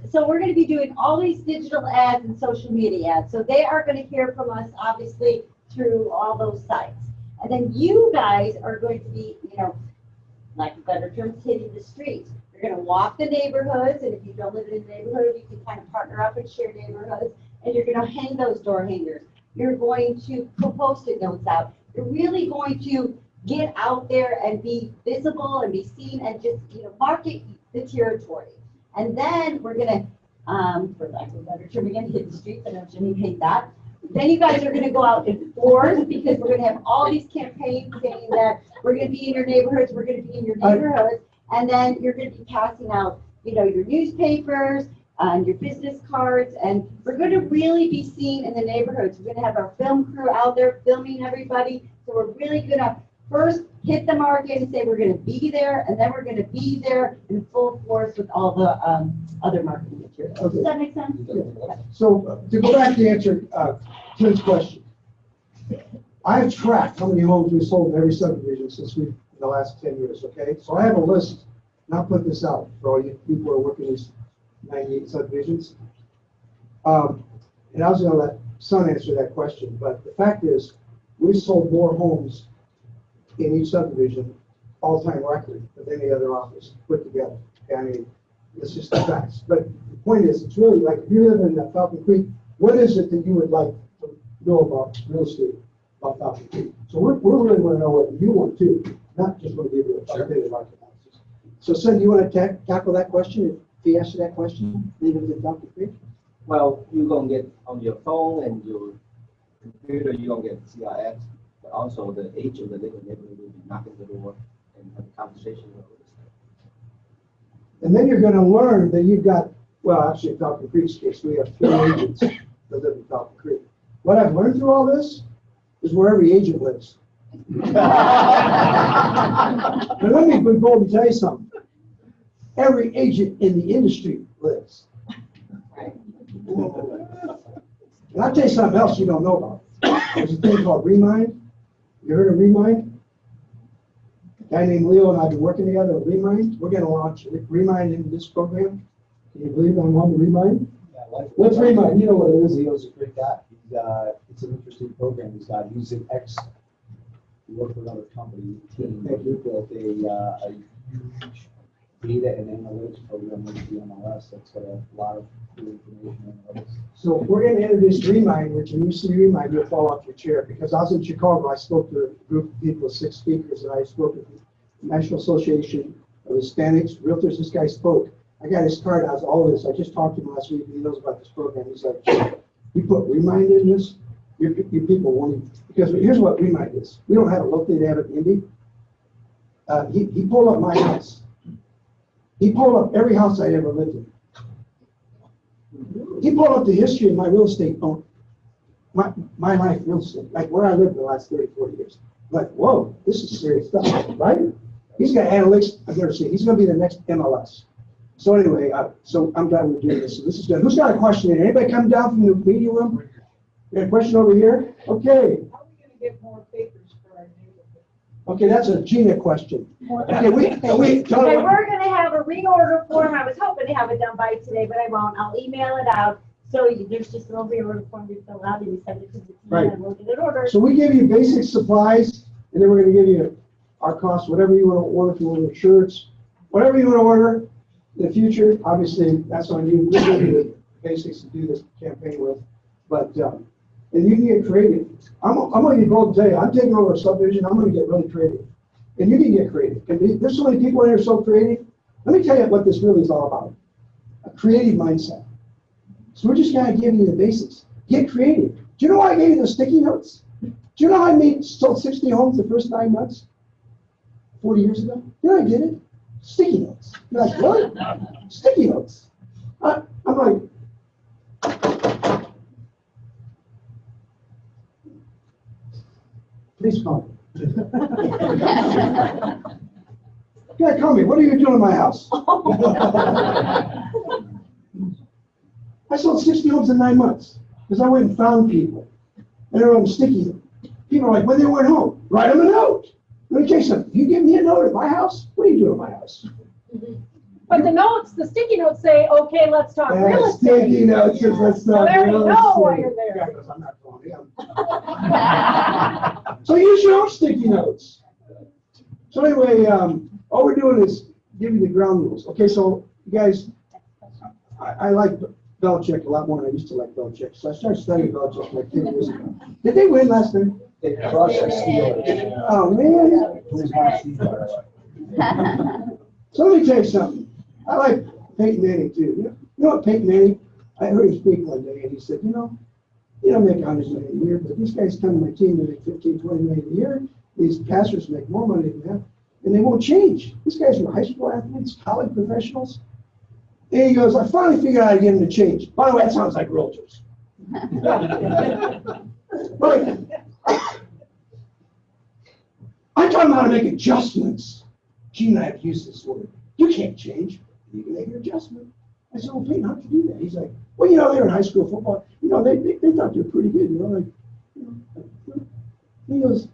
so we're going to be doing all these digital ads and social media ads. So they are going to hear from us, obviously, through all those sites. And then you guys are going to be, like a better term, hitting the streets. You're going to walk the neighborhoods, and if you don't live in a neighborhood, you can kind of partner up and share neighborhoods, and you're going to hang those door hangers. You're going to put Post-it notes out. You're really going to get out there and be visible and be seen and just, market the territory. And then we're going to, for lack of a better term, again, hit the streets. I know Jimmy paid that. Then you guys are going to go out in force because we're going to have all these campaigns saying that we're going to be in your neighborhoods, we're going to be in your neighborhoods, and then you're going to be passing out, your newspapers and your business cards, and we're going to really be seen in the neighborhoods. We're going to have our film crew out there filming everybody, so we're really going to first hit the market and say, we're gonna be there, and then we're gonna be there in full force with all the, other marketing materials. Okay. Does that make sense? So to go back to answer Tim's question, I have tracked how many homes we sold in every subdivision since in the last 10 years, okay? So I have a list, and I'll put this out for all you people who are working these 98 subdivisions. And I was gonna let Son answer that question, but the fact is, we sold more homes in each subdivision, all-time record, than any other office put together. I mean, it's just the facts. But the point is, it's really like, if you live in Falcon Creek, what is it that you would like to know about real estate, about Falcon Creek? So we really want to know what you want too, not just want to give you a updated market analysis. So, Son, do you want to tackle that question? If he asks you that question, living in Falcon Creek? Well, you're gonna get on your phone and your computer, you're gonna get CRX, but also the agent, the living neighborhood will be knocking the door and have a conversation with us. And then you're going to learn that you've got, well, actually, in Falcon Creek's case, we have 3 agents that live in Falcon Creek. What I've learned through all this is where every agent lives. But let me be bold and tell you something. Every agent in the industry lives. And I'll tell you something else you don't know about. There's a thing called Remind. You heard of Remind? A guy named Leo and I have been working together with Remind. We're going to launch Remind into this program. Can you believe I'm on the Remind? What's Remind? You know what it is. Leo's a great guy. It's an interesting program he's got. Using X. He worked for another company, team. He built a huge data and analytics program with the MLS that's got a lot of good information on it. So we're going to introduce Remind, which when you see Remind, you'll fall off your chair. Because I was in Chicago, I spoke to a group of people, 6 speakers, and I spoke with the National Association of Hispanics Realtors. This guy spoke. I got his card, has all of this. I just talked to him last week, and he knows about this program. He's like, you put Remind in this, your people won't even, because here's what Remind is. We don't have a look data at Indy. He pulled up my house. He pulled up every house I ever lived in. He pulled up the history of my real estate, my life real estate, like where I lived the last 30, 40 years. Like, whoa, this is serious stuff, right? He's got analytics, I've never seen. He's going to be the next MLS. So anyway, so I'm glad we're doing this. So this is good. Who's got a question here? Anybody come down from the meeting room? You got a question over here? Okay. How are we gonna get more papers for our neighborhood? Okay, that's a Gina question. Okay, we're gonna have a reorder form. I was hoping to have it done by today, but I won't. I'll email it out. So there's just a little reorder form you fill out and you send it to the team Right. and we'll get it ordered. So we give you basic supplies, and then we're going to give you our costs, whatever you want to order, if you want shirts, whatever you want to order in the future. Obviously, that's on you. We'll give you the basics to do this campaign with. But, and you can get creative. I'm going to be bold to tell you, I'm taking over a subdivision. I'm going to get really creative. And you can get creative. And there's so many people in here so creative. Let me tell you what this really is all about. A creative mindset. So we're just going to give you the basics. Get creative. Do you know why I gave you the sticky notes? Do you know how I sold 60 homes the first 9 months? 40 years ago? You know I did it? Sticky notes. You're like, what? Sticky notes. I'm like, please call me. Yeah, call me. What are you doing in my house? I sold 60 homes in 9 months because I went and found people. And they're on sticky. People are like, when they went home, write them a note. Let me tell you something. You give me a note at my house, what are you doing at my house? But the notes, the sticky notes say, okay, let's talk real estate. Sticky notes says, let's So talk they already real know why estate. you're there. Yeah, 'cause I'm not calling him. So use your own sticky notes. So anyway, all we're doing is giving you the ground rules. Okay, so you guys, I like Belichick a lot more than I used to like Belichick. So I started studying Belichick like 10 years ago. Did they win last night? They crushed the Steelers. Oh, man. So let me tell you something. I like Peyton Manning, too. You know what Peyton Manning? I heard him speak one day, and he said, you don't make $100 million a year, but these guys come to my team and make $15, $20 million a year. These pastors make more money than that, and they won't change. These guys were high school athletes, college professionals. And he goes, I finally figured out how to get them to change. By the way, that sounds like realtors. But I I taught them how to make adjustments. Gene and I have used this word. You can't change. You can make an adjustment. I said, well, Peyton, how'd you do that? He's like, well, you know, they were in high school football. You know, they thought they were pretty good. You know, like, he goes,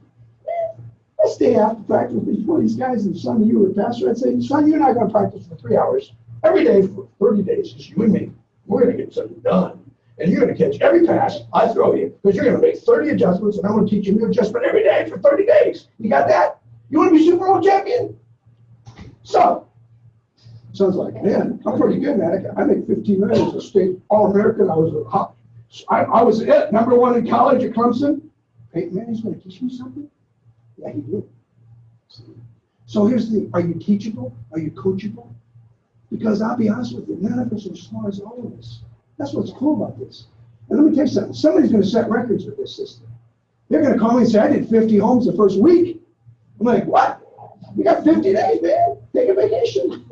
let's stay after practice with one of these guys, and son, you were a pastor. I'd say, son, you're not going to practice for 3 hours every day for 30 days, just you and me. We're going to get something done. And you're going to catch every pass I throw you, because you're going to make 30 adjustments, and I'm going to teach you a new adjustment every day for 30 days. You got that? You want to be Super Bowl champion? So, son's like, man, I'm pretty good, man. I make 15 million as a state All-American. I was #1 in college at Clemson. Hey, man, he's going to teach me something? Yeah, he did. So here's the thing. Are you teachable? Are you coachable? Because I'll be honest with you, none of us are as smart as all of us. That's what's cool about this. And let me tell you something. Somebody's going to set records with this system. They're going to call me and say, I did 50 homes the first week. I'm like, what? You got 50 days, man. Take a vacation.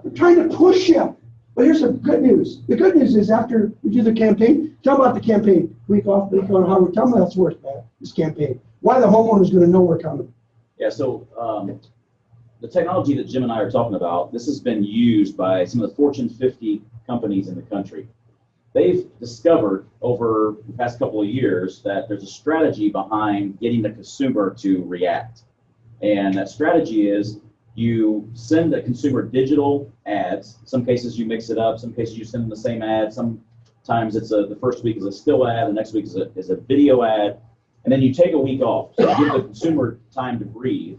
I'm trying to push you. But here's the good news. The good news is after we do the campaign, tell about the campaign. Week off, week on, how we're telling that's worth, man, this campaign. Why the homeowner's going to know we're coming. Yeah, so the technology that Jim and I are talking about, this has been used by some of the Fortune 50 companies in the country. They've discovered over the past couple of years that there's a strategy behind getting the consumer to react. And that strategy is you send the consumer digital ads. In some cases you mix it up. Some cases you send them the same ad. Sometimes it's the first week is a still ad. The next week is a video ad. And then you take a week off. So you give the consumer time to breathe.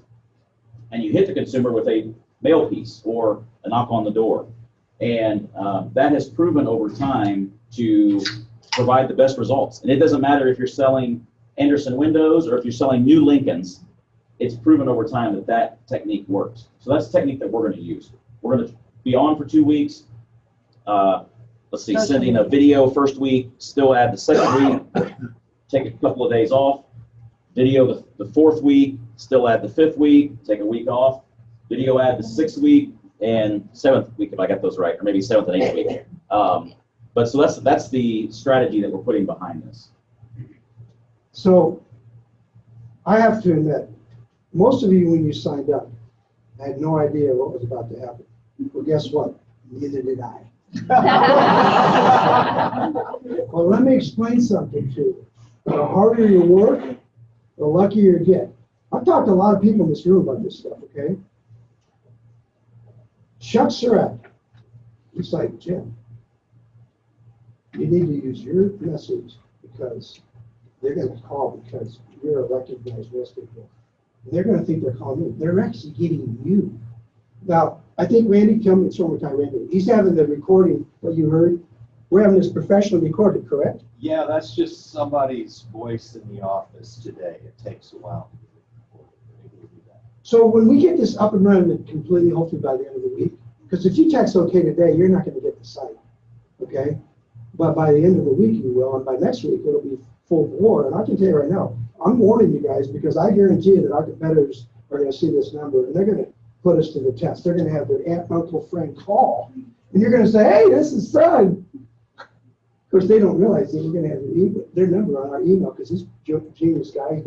And you hit the consumer with a mail piece or a knock on the door. And that has proven over time to provide the best results. And it doesn't matter if you're selling Anderson windows or if you're selling new Lincolns, it's proven over time that that technique works. So that's the technique that we're going to use. We're going to be on for 2 weeks. Let's see, sending a video first week, still ad the second week, take a couple of days off. Video the fourth week, still ad the fifth week, take a week off. Video ad the sixth week, and seventh week, if I got those right, or maybe seventh and eighth week. But so that's the strategy that we're putting behind this. So I have to admit, most of you, when you signed up, had no idea what was about to happen. Well, guess what? Neither did I. Well, let me explain something to you. The harder you work, the luckier you get. I've talked to a lot of people in this room about this stuff, okay? Chuck Surratt, he's like, Jim, you need to use your message because they're going to call because you're a recognized real estate broker. They're going to think they're calling you. They're actually getting you. Now, I think Randy, tell me, it's one more time, Randy. He's having the recording, what you heard. We're having this professionally recorded, correct? Yeah, that's just somebody's voice in the office today. It takes a while. So when we get this up and running completely, hopefully by the end of the week, because if you text OK today, you're not going to get the site, okay? But by the end of the week, you will, and by next week, it'll be full bore. And I can tell you right now, I'm warning you guys because I guarantee you that our competitors are going to see this number and they're going to put us to the test. They're going to have their aunt, uncle, friend call, and you're going to say, hey, this is son. Of course, they don't realize that we're going to have their number on our email because this genius guy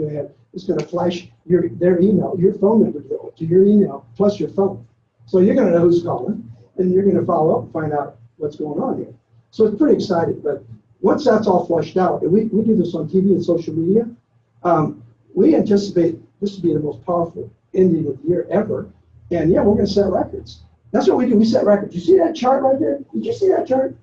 is going to flash their email, your phone number to your email plus your phone. So you're going to know who's calling, and you're going to follow up and find out what's going on here. So it's pretty exciting. But once that's all flushed out, and we do this on TV and social media, we anticipate this will be the most powerful ending of the year ever. And yeah, we're going to set records. That's what we do. We set records. You see that chart right there? Did you see that chart?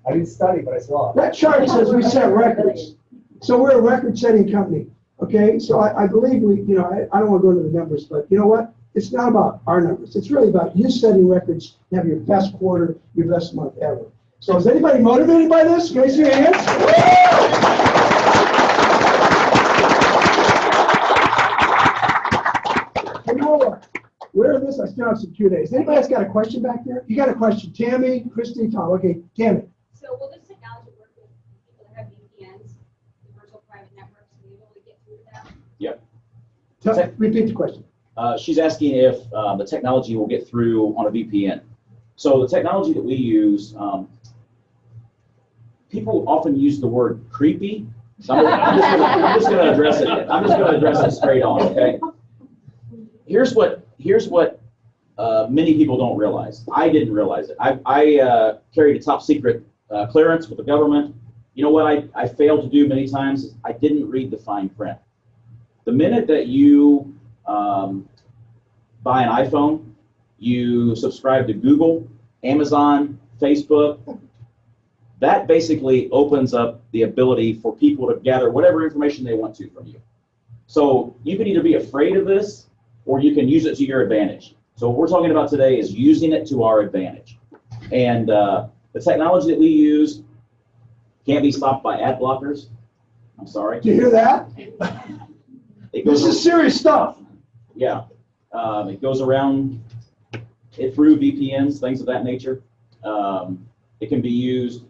I didn't study, but I saw it. That chart says we set records. So we're a record-setting company. Okay, so I believe I don't want to go into the numbers, but you know what? It's not about our numbers. It's really about you setting records to have your best quarter, your best month ever. So is anybody motivated by this? Can I see your hands? You know what? Where this? I still have some Q&As. Anybody else got a question back there? You got a question? Tammy, Christy, Tom. Okay, Tammy. So will this technology work with people that have VPNs, the virtual private networks, to be able to get through to them? Yep. Repeat the question. She's asking if the technology will get through on a VPN. So the technology that we use, people often use the word creepy So I'm just gonna address it. I'm just gonna address it straight on, okay? Here's what many people don't realize. I didn't realize it. I carried a top secret clearance with the government. You know what I failed to do many times is I didn't read the fine print. The minute that you buy an iPhone, you subscribe to Google, Amazon, Facebook, that basically opens up the ability for people to gather whatever information they want to from you. So you can either be afraid of this or you can use it to your advantage. So what we're talking about today is using it to our advantage. And the technology that we use can't be stopped by ad blockers. I'm sorry. Do you hear that? This is serious stuff. Yeah. It goes around it through VPNs, things of that nature. It can be used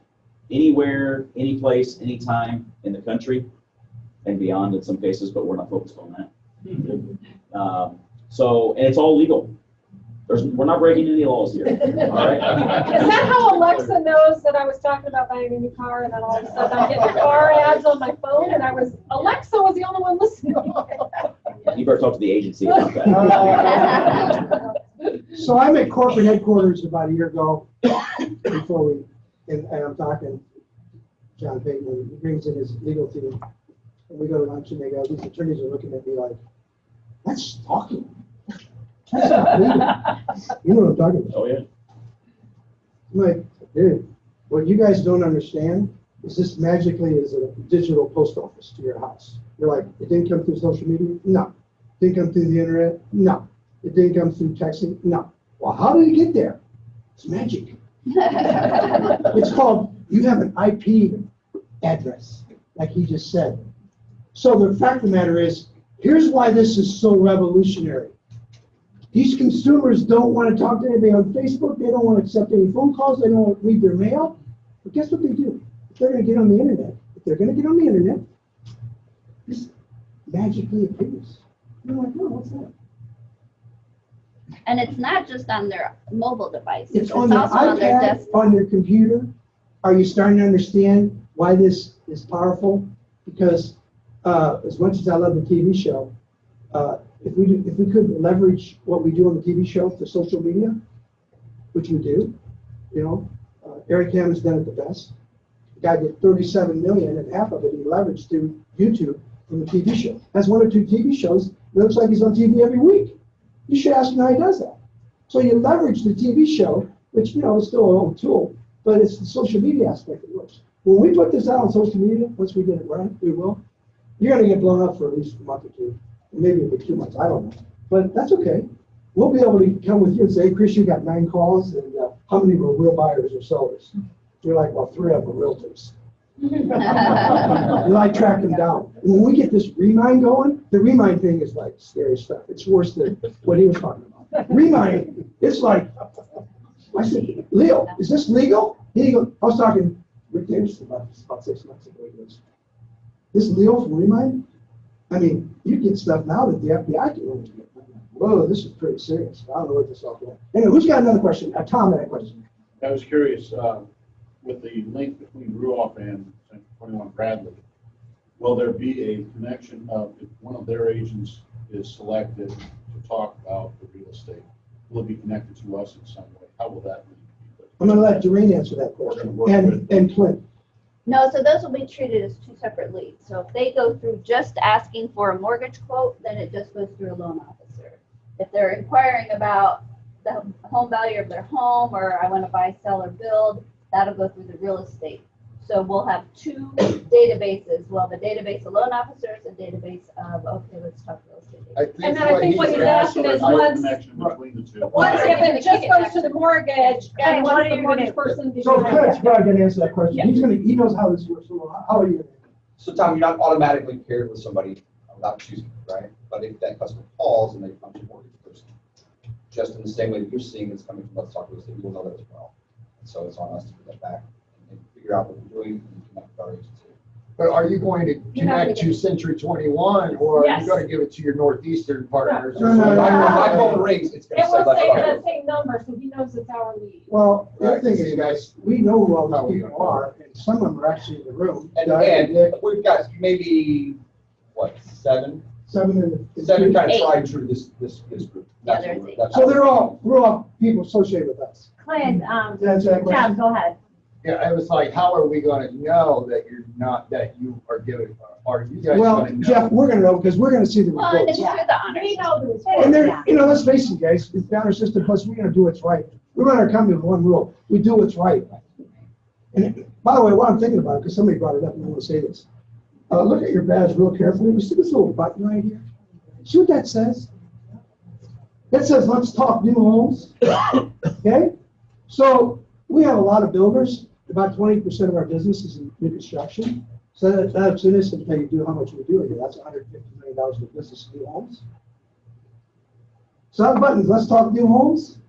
anywhere, any place, anytime in the country and beyond in some cases, but we're not focused on that. And it's all legal. We're not breaking any laws here. All right? Is that how Alexa knows that I was talking about buying a new car and then all of a sudden I'm getting car ads on my phone and Alexa was the only one listening? You better talk to the agency about that. So I'm at corporate headquarters about a year ago before and I'm talking to John Payton, and he brings in his legal team, and we go to lunch, and they go, these attorneys are looking at me like, that's stalking. That's not legal. You know what I'm talking about? Oh, yeah. I'm like, dude, what you guys don't understand is this magically is a digital post office to your house. You're like, it didn't come through social media? No. It didn't come through the internet? No. It didn't come through texting? No. Well, how did it get there? It's magic. It's called, you have an IP address, like he just said. So the fact of the matter is, here's why this is so revolutionary. These consumers don't want to talk to anybody on Facebook. They don't want to accept any phone calls. They don't want to read their mail. But guess what they do? If they're going to get on the internet, this magically appears. You're like, oh, what's that? And it's not just on their mobile device. It's on their also on their iPad, desktop. on their computer. Are you starting to understand why this is powerful? Because as much as I love the TV show, if we could leverage what we do on the TV show for social media, which we do, Eric Ham has done it the best. The guy did 37 million, and half of it he leveraged through YouTube from the TV show. Has one or two TV shows. It looks like he's on TV every week. You should ask him how he does that. So you leverage the TV show, which is still an old tool, but it's the social media aspect that works. When we put this out on social media, once we get it right, we will. You're going to get blown up for at least a month or two, maybe it'll be 2 months. I don't know, but that's okay. We'll be able to come with you and say, hey, Chris, you got 9 calls, and how many were real buyers or sellers? You're like, well, 3 of them were realtors. I track them down. And when we get this Remind going, the Remind thing is like scary stuff. It's worse than what he was talking about. Remind, it's like, I said, Leo, is this legal? He goes, I was talking Rick Davis about 6 months ago. He goes, this Leo from Remind? I mean, you get stuff now that the FBI can only get. Whoa, this is pretty serious. I don't know what this all for. Anyway, who's got another question? Tom had a question. I was curious, with the link between Ruoff and 21 Bradley, will there be a connection of if one of their agents is selected to talk about the real estate? Will it be connected to us in some way? How will that be? I'm going to let Doreen answer that question, and Clint. No, so those will be treated as 2 separate leads. So if they go through just asking for a mortgage quote, then it just goes through a loan officer. If they're inquiring about the home value of their home, or I want to buy, sell, or build, that'll go through the real estate. So we'll have 2 databases. Well, the database of loan officers and database of, okay, let's talk real estate. And then I think what he's asking is once if it just goes to the mortgage, and what the mortgage person. So Clint's probably going to answer that question. Yeah. He knows how this works. So how are you? So Tom, you're not automatically paired with somebody without choosing, right? But if that customer calls and they come to a mortgage person, just in the same way that you're seeing it's coming from Let's Talk Real Estate, you'll know that as well. And so it's on us to put that back and figure out what we're doing and connect with our agency. But are you going to You're not connect gonna to Century 21, or are Yes. you gonna give it to your northeastern partners? No, no, no, When no. I call the rings, it's gonna It say, will let's say talk. the same number, so he knows it's our lead. Well, the other thing So is, you guys, we know who all these people are, and some of them are actually in the room. And we've got maybe, what, seven Seven in kind of Eight. tried through this group. Yeah, That's there's what- eight. that's So how- we're all people associated with us. Clint, That's that John, question. go ahead. yeah, it was like, how are we gonna know that you're not, that you are giving, are you guys Well, gonna know? Jeff, we're gonna know, because we're gonna see the Well, and reports. it's through the honor. We know the And response. they're, you know, let's face it, guys, it's the honor system, plus we're gonna do what's right. We run our company with one rule, we do what's right. And by the way, while I'm thinking about it, because somebody brought it up, and I want to say this. Look at your badge real carefully, you see this little button right here? See what that says? That says, let's talk new homes, okay? So, we have a lot of builders, about 20% of our business is in new construction. So that's innocent, how you do, how much we do here, that's $150 million of business in new homes. So that button is, let's talk new homes.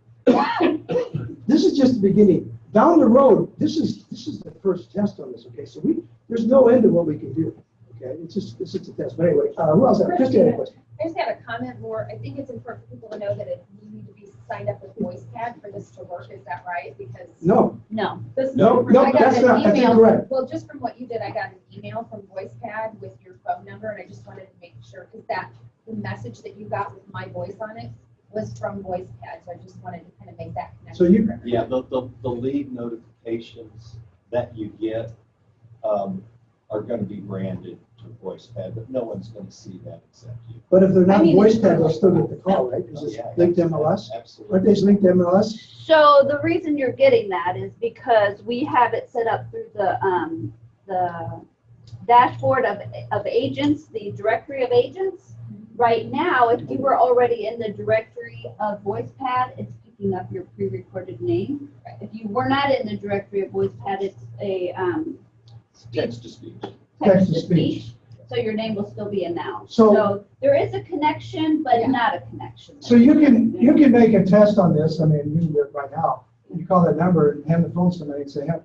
This is just the beginning. Down the road, this is the first test on this, okay? So there's no end to what we can do, okay? It's just a test. But anyway, who else? Christie had a question. I just have a comment more. I think it's important for people to know that you need to be signed up with VoicePad for this to work. Is that right? Because No. No. this No, I got that's an not- that's email- incorrect. Well, just from what you did, I got an email from VoicePad with your phone number, and I just wanted to make sure because the message that you got with my voice on it was from VoicePad. So I just wanted to kind of make that connection. So you- for everyone. Yeah, the lead notifications that you get are gonna be branded to VoicePad, but no one's gonna see that except you. But if they're not I mean, voice it's- tag, they'll still get the call, right? Because it's Yeah, linked to MLS. Absolutely. Aren't they linked to MLS? So the reason you're getting that is because we have it set up through the dashboard of agents, the directory of agents. Right now, if you were already in the directory of VoicePad, it's picking up your pre-recorded name. If you were not in the directory of VoicePad, it's a Text to speech. text to speech. So your name will still be announced. So- So there is a connection, but not a connection. So you can make a test on this. I mean, you can do it right now. You call that number and hand the phone to somebody and say, hey,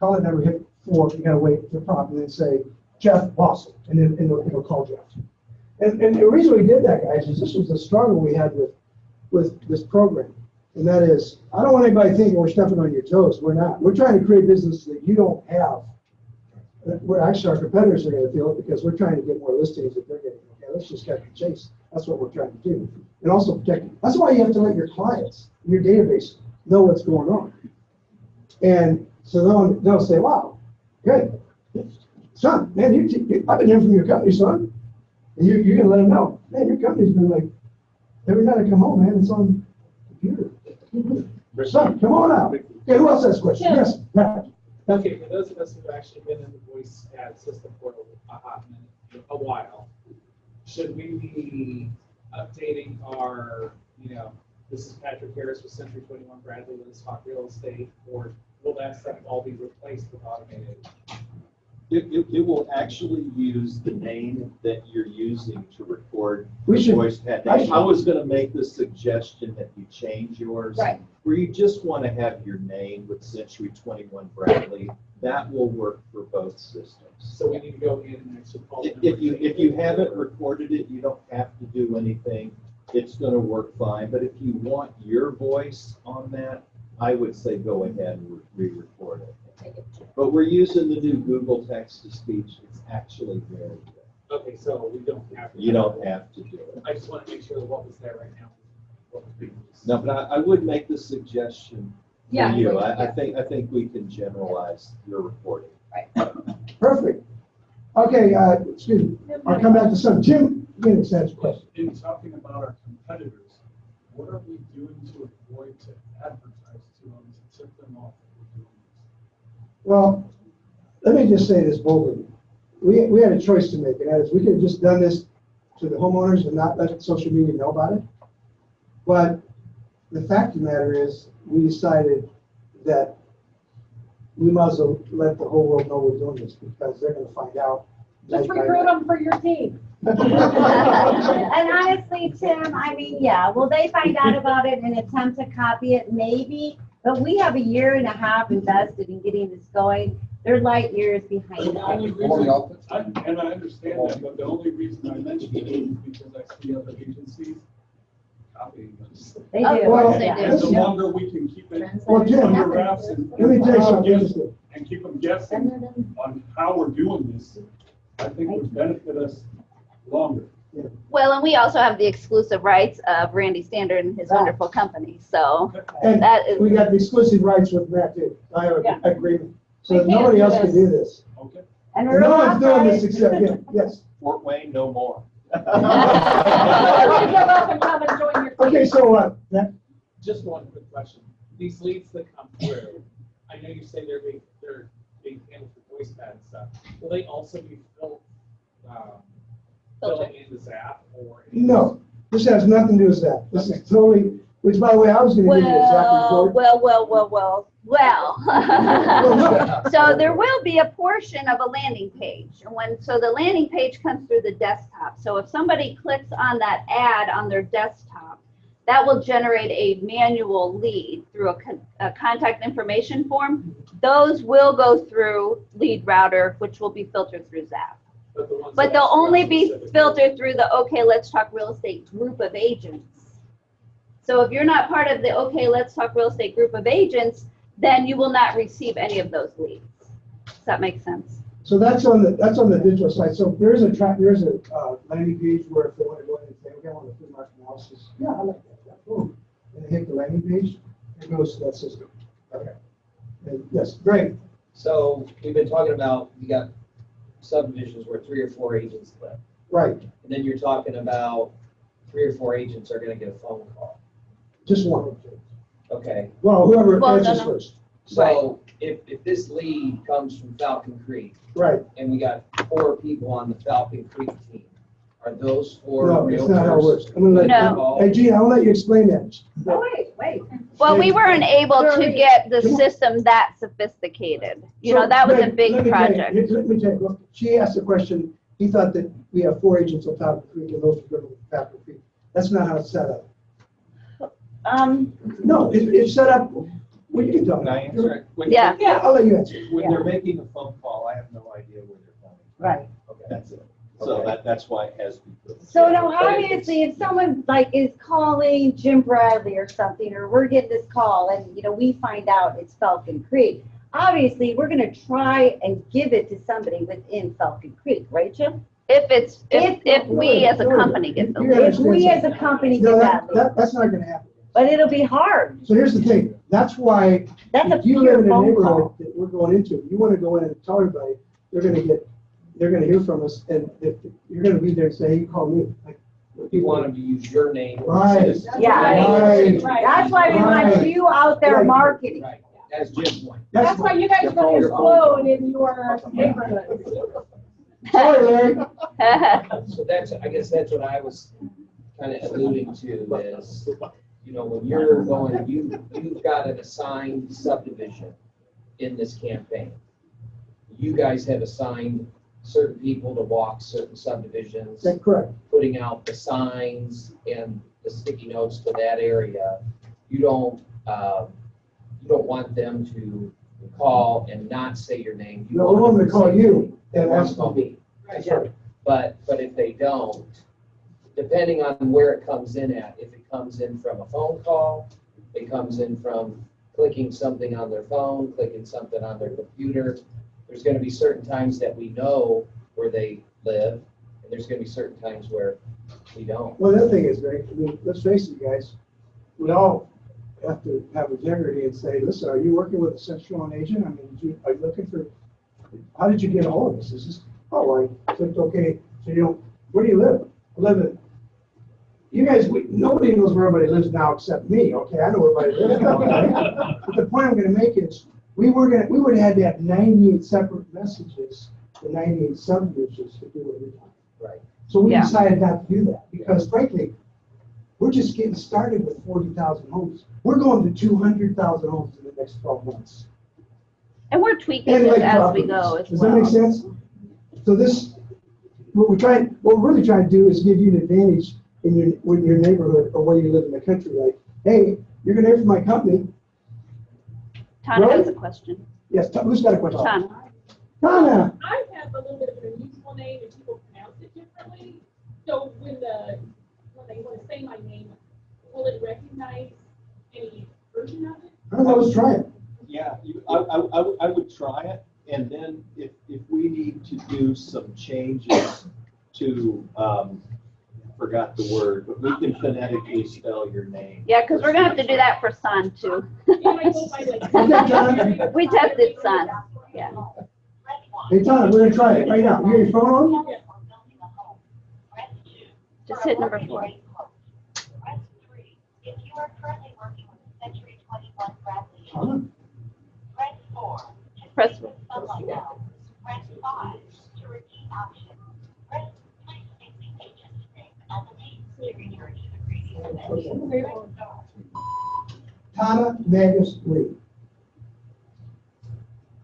call that number, hit 4, you gotta wait for the prompt, and then say, Jeff Boston, and then it'll call Jeff. And the reason we did that, guys, is this was the struggle we had with this program. And that is, I don't want anybody thinking we're stepping on your toes. We're not. We're trying to create business that you don't have. We're actually, our competitors are gonna feel it because we're trying to get more listings that they're getting. Okay, let's just cut the chase. That's what we're trying to do. And also protect, that's why you have to let your clients, your database, know what's going on. And so they'll say, wow, good. Son, man, I've been hearing from your company, son. And you're gonna let them know, man, your company's been like, every night I come home, man, it's on computer. Son, come on out. Okay, who else has a question? Tim. Yes, Matt. Okay, for those of us who've actually been in the voice ad system for a hot minute, a while, should we be updating our, this is Patrick Harris with Century 21 Bradley, Let's Talk Real Estate, or will that stuff all be replaced with automated? It will actually use the name that you're using to record We the should- voice pad. I should- I was gonna make the suggestion that you change yours. Right. Where you just wanna have your name with Century 21 Bradley. That will work for both systems. So we need to go in and actually call. the If number. you haven't recorded it, you don't have to do anything. It's gonna work fine, but if you want your voice on that, I would say go ahead and re-record it. But we're using the new Google text-to-speech. It's actually very good. Okay, so we don't have. to- You don't have to do it. I just want to make sure that what was there right now. What was being used. No, but I would make the suggestion for Yeah. you. I think we can generalize your reporting. Perfect. Okay, excuse me, I'll come back to some. Jim, Phoenix has a question. In talking about our competitors, what are we doing to avoid to advertise to them to tip them off that we're doing this? Well, let me just say this boldly. We had a choice to make, and that is we could have just done this to the homeowners and not let social media know about it. But the fact of the matter is, we decided that we might as well let the whole world know we're doing this because they're gonna find out. Just night by recruit night. them for your team. And honestly, Tim, I mean, yeah, will they find out about it and attempt to copy it? Maybe. But we have a year and a half invested in getting this going. They're light years behind And the only us. reason, and I understand that, but the only reason I mentioned it is because I see other agencies copying us. They do. Well, And the longer we can keep it Well, Jim, under wraps and let me tell you something interesting. and keep them guessing on how we're doing this, I think would benefit us longer. Well, and we also have the exclusive rights of Randy Standard and his wonderful company, so And that is. we got the exclusive rights with Matt too. I have an agreement. So We can't nobody do else can this. do this. Okay. And And we're no all one's doing this authorized. except him. Yes. Fort Wayne, no more. You're welcome to come and join your team. Okay, so what? Just one quick question. These leads that come through, I know you say they're being handled for voice pad stuff. Will they also be filling in this app or? No, this has nothing to do with that. This is totally, which by the way, I was gonna give you a Zach report. Well. So there will be a portion of a landing page. And so the landing page comes through the desktop. So if somebody clicks on that ad on their desktop, that will generate a manual lead through a contact information form. Those will go through Lead Router, which will be filtered through Zap. But they'll only be filtered through the OK Let's Talk Real Estate group of agents. So if you're not part of the OK Let's Talk Real Estate group of agents, then you will not receive any of those leads. Does that make sense? So that's on the digital side. So there's a landing page where if they want to go in and say, okay, I want to do market analysis. Yeah, I like that. Boom. And they hit the landing page, it goes to that system. Okay. And yes, great. So we've been talking about, you got subdivisions where 3 or 4 agents live. Right. And then you're talking about 3 or 4 agents are gonna get a phone call. Just one. Okay. Well, whoever answers first. So if this lead comes from Falcon Creek. Right. And we got 4 people on the Falcon Creek team, are those 4 No, realtors? it's not how it works. I'm gonna No. Hey, Gene, I'll let you explain that. Oh, wait. Well, we weren't able to get the system that sophisticated. You know, that was a big project. Let me tell you, look, she asked a question, he thought that we have 4 agents on Falcon Creek and those are going to Falcon Creek. That's not how it's set up. No, it's set up, well, you can tell me. Can I answer? Yeah. Yeah, I'll let you answer. When they're making a phone call, I have no idea where they're calling. Right. Okay, that's it. So that's why it has to be put. So now, obviously, if someone like is calling Jim Bradley or something, or we're getting this call and, we find out it's Falcon Creek, obviously, we're gonna try and give it to somebody within Falcon Creek, right, Jim? If we as a company get the lead. If we as a company No, get that lead. that's not gonna happen. But it'll be hard. So here's the thing, that's why, That's a if you pure live in a phone neighborhood call. that we're going into, you wanna go in and tell everybody, they're gonna hear from us, and if you're gonna be there and say, hey, you call me. Like, You want them to use your name. Right. Yeah. Right. That's why we want Right. you out there Right. marketing. Right, that's Jim's point. That's why you guys are going to explode in your neighborhood. Sorry, Larry. So I guess that's what I was kind of alluding to is, when you're going, you've got an assigned subdivision in this campaign. You guys have assigned certain people to walk certain subdivisions. That's correct. Putting out the signs and the sticky notes to that area. You don't want them to call and not say your name. You No, we want them to call say, you They and want ask to call me. That's right. But if they don't, depending on where it comes in at, if it comes in from a phone call, it comes in from clicking something on their phone, clicking something on their computer, there's gonna be certain times that we know where they live, and there's gonna be certain times where we don't. Well, the other thing is, Greg, let's face it, guys, we all have to have integrity and say, listen, are you working with a central loan agent? I mean, are you looking for, how did you get a hold of us? Is this, I clicked okay, so where do you live? I live in, you guys, nobody knows where everybody lives now except me, okay? I know where everybody lives now, okay? But the point I'm gonna make is, we would have had to have 98 separate messages to 98 subdivisions to do it every time. Right. So we Yeah. decided not to do that because frankly, we're just getting started with 40,000 homes. We're going to 200,000 homes in the next 12 months. And we're tweaking And this like as we properties. go as Does well. that make sense? So what we're really trying to do is give you an advantage in your neighborhood or where you live in the country. Like, hey, you're gonna hear from my company. Tana Really? has a question. Yes, who's got a question? Tana. Donna, I have a little bit of an unusual name and people pronounce it differently. So when they want to say my name, will it recognize any version of it? I don't know, let's try it. Yeah, I would try it, and then if we need to do some changes to, forgot the word, but we can phonetically spell your name. Yeah, because we're gonna have to do that for Sun too. We tested Sun, yeah. Hey, Donna, we're gonna try it right now. You got your phone on? Just hit number 4. Press 3 if you are currently working with a Century 21 Bradley. Huh? Press 4 to Press speak with someone else. Press 5 to repeat options. Press please state the agent's name and the name to return to the previous menu. Tana Magnus Lee.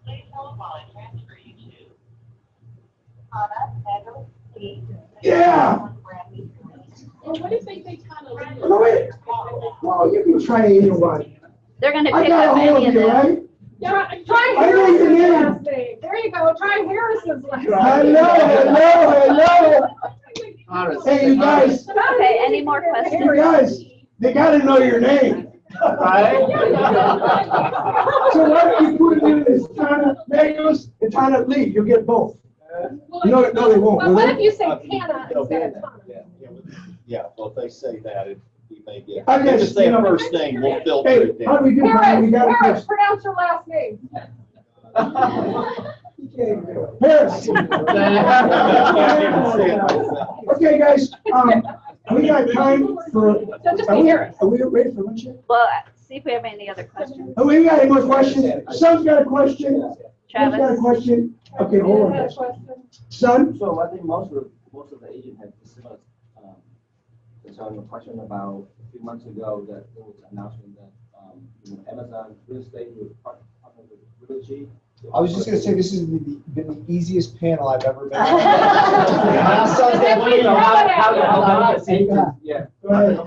Please hold while I transfer you to Hannah Meadows Lee. Yeah! Or what if they say kind of? No, wait. Well, you can try either one. They're gonna I pick got up a hold any of of you, them. right? Try I know your Harrison's name. last name. There you go. Try Harrison's last name. Hello. Hey, you guys. Okay, any more questions? You guys, they gotta know your name. Right? So why don't you put it in as Tana Magnus and Tana Lee? You'll get both. No, they won't. But will what they? if you say Hannah instead of Tana? Yeah, well, if they say that, we may get, I guess, if it's their you know, first name, we'll filter Hey, it how down. do we do that? We got a Harris, question. pronounce your last name. Harris. Okay, guys, we got time for, So just are be we, Harris. are we ready for lunch yet? Well, see if we have any other questions. Oh, we got any more questions? Son's got a question. Son's got a Travis? question. Okay, hold on. I had a guys. question. Son? So I think most of the agent had similar, concern or question about a few months ago that there was an announcement that, Amazon real estate would partner with Realty. I was just gonna say, this has been the easiest panel I've ever been Yeah. Go ahead.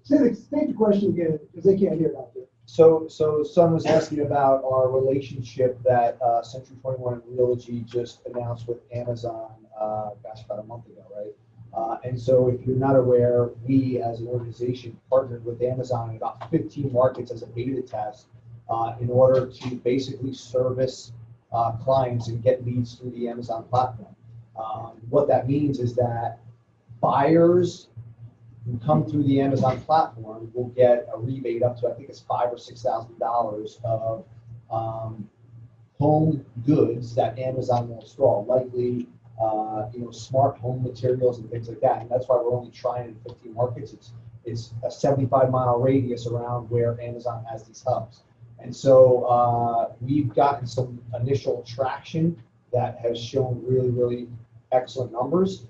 State the question again, because they can't hear it out there. So Son was asking about our relationship that Century 21 Realty just announced with Amazon, about a month ago, right? And so if you're not aware, we as an organization partnered with Amazon in about 15 markets as a beta test in order to basically service clients and get leads through the Amazon platform. What that means is that buyers who come through the Amazon platform will get a rebate up to, I think it's $5,000 or $6,000 of home goods that Amazon will install, likely smart home materials and things like that. And that's why we're only trying in 15 markets. It's a 75-mile radius around where Amazon has these hubs. And so we've gotten some initial traction that has shown really, really excellent numbers.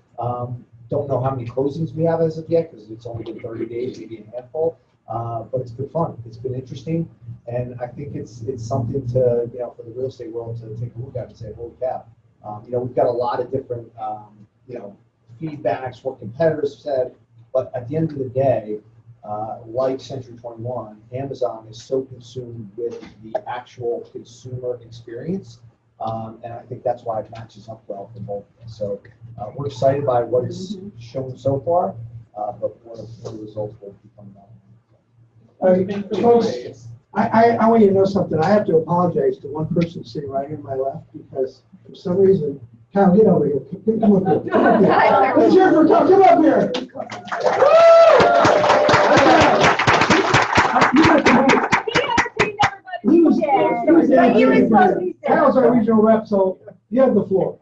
Don't know how many closings we have as of yet because it's only been 30 days, maybe a handful. But it's been fun. It's been interesting, and I think it's something to for the real estate world to take a look at and say, holy cow. We've got a lot of different feedbacks, what competitors have said, but at the end of the day, like Century 21, Amazon is so consumed with the actual consumer experience, and I think that's why it matches up well for both of us. So we're excited by what it's shown so far, but what the results will be coming out. Folks, I want you to know something. I have to apologize to one person sitting right here on my left because for some reason, Kyle, get over here. Come up here. Come up here. Let's hear it for Kyle. Come up here. He was Kyle's our regional rep, so you have the floor.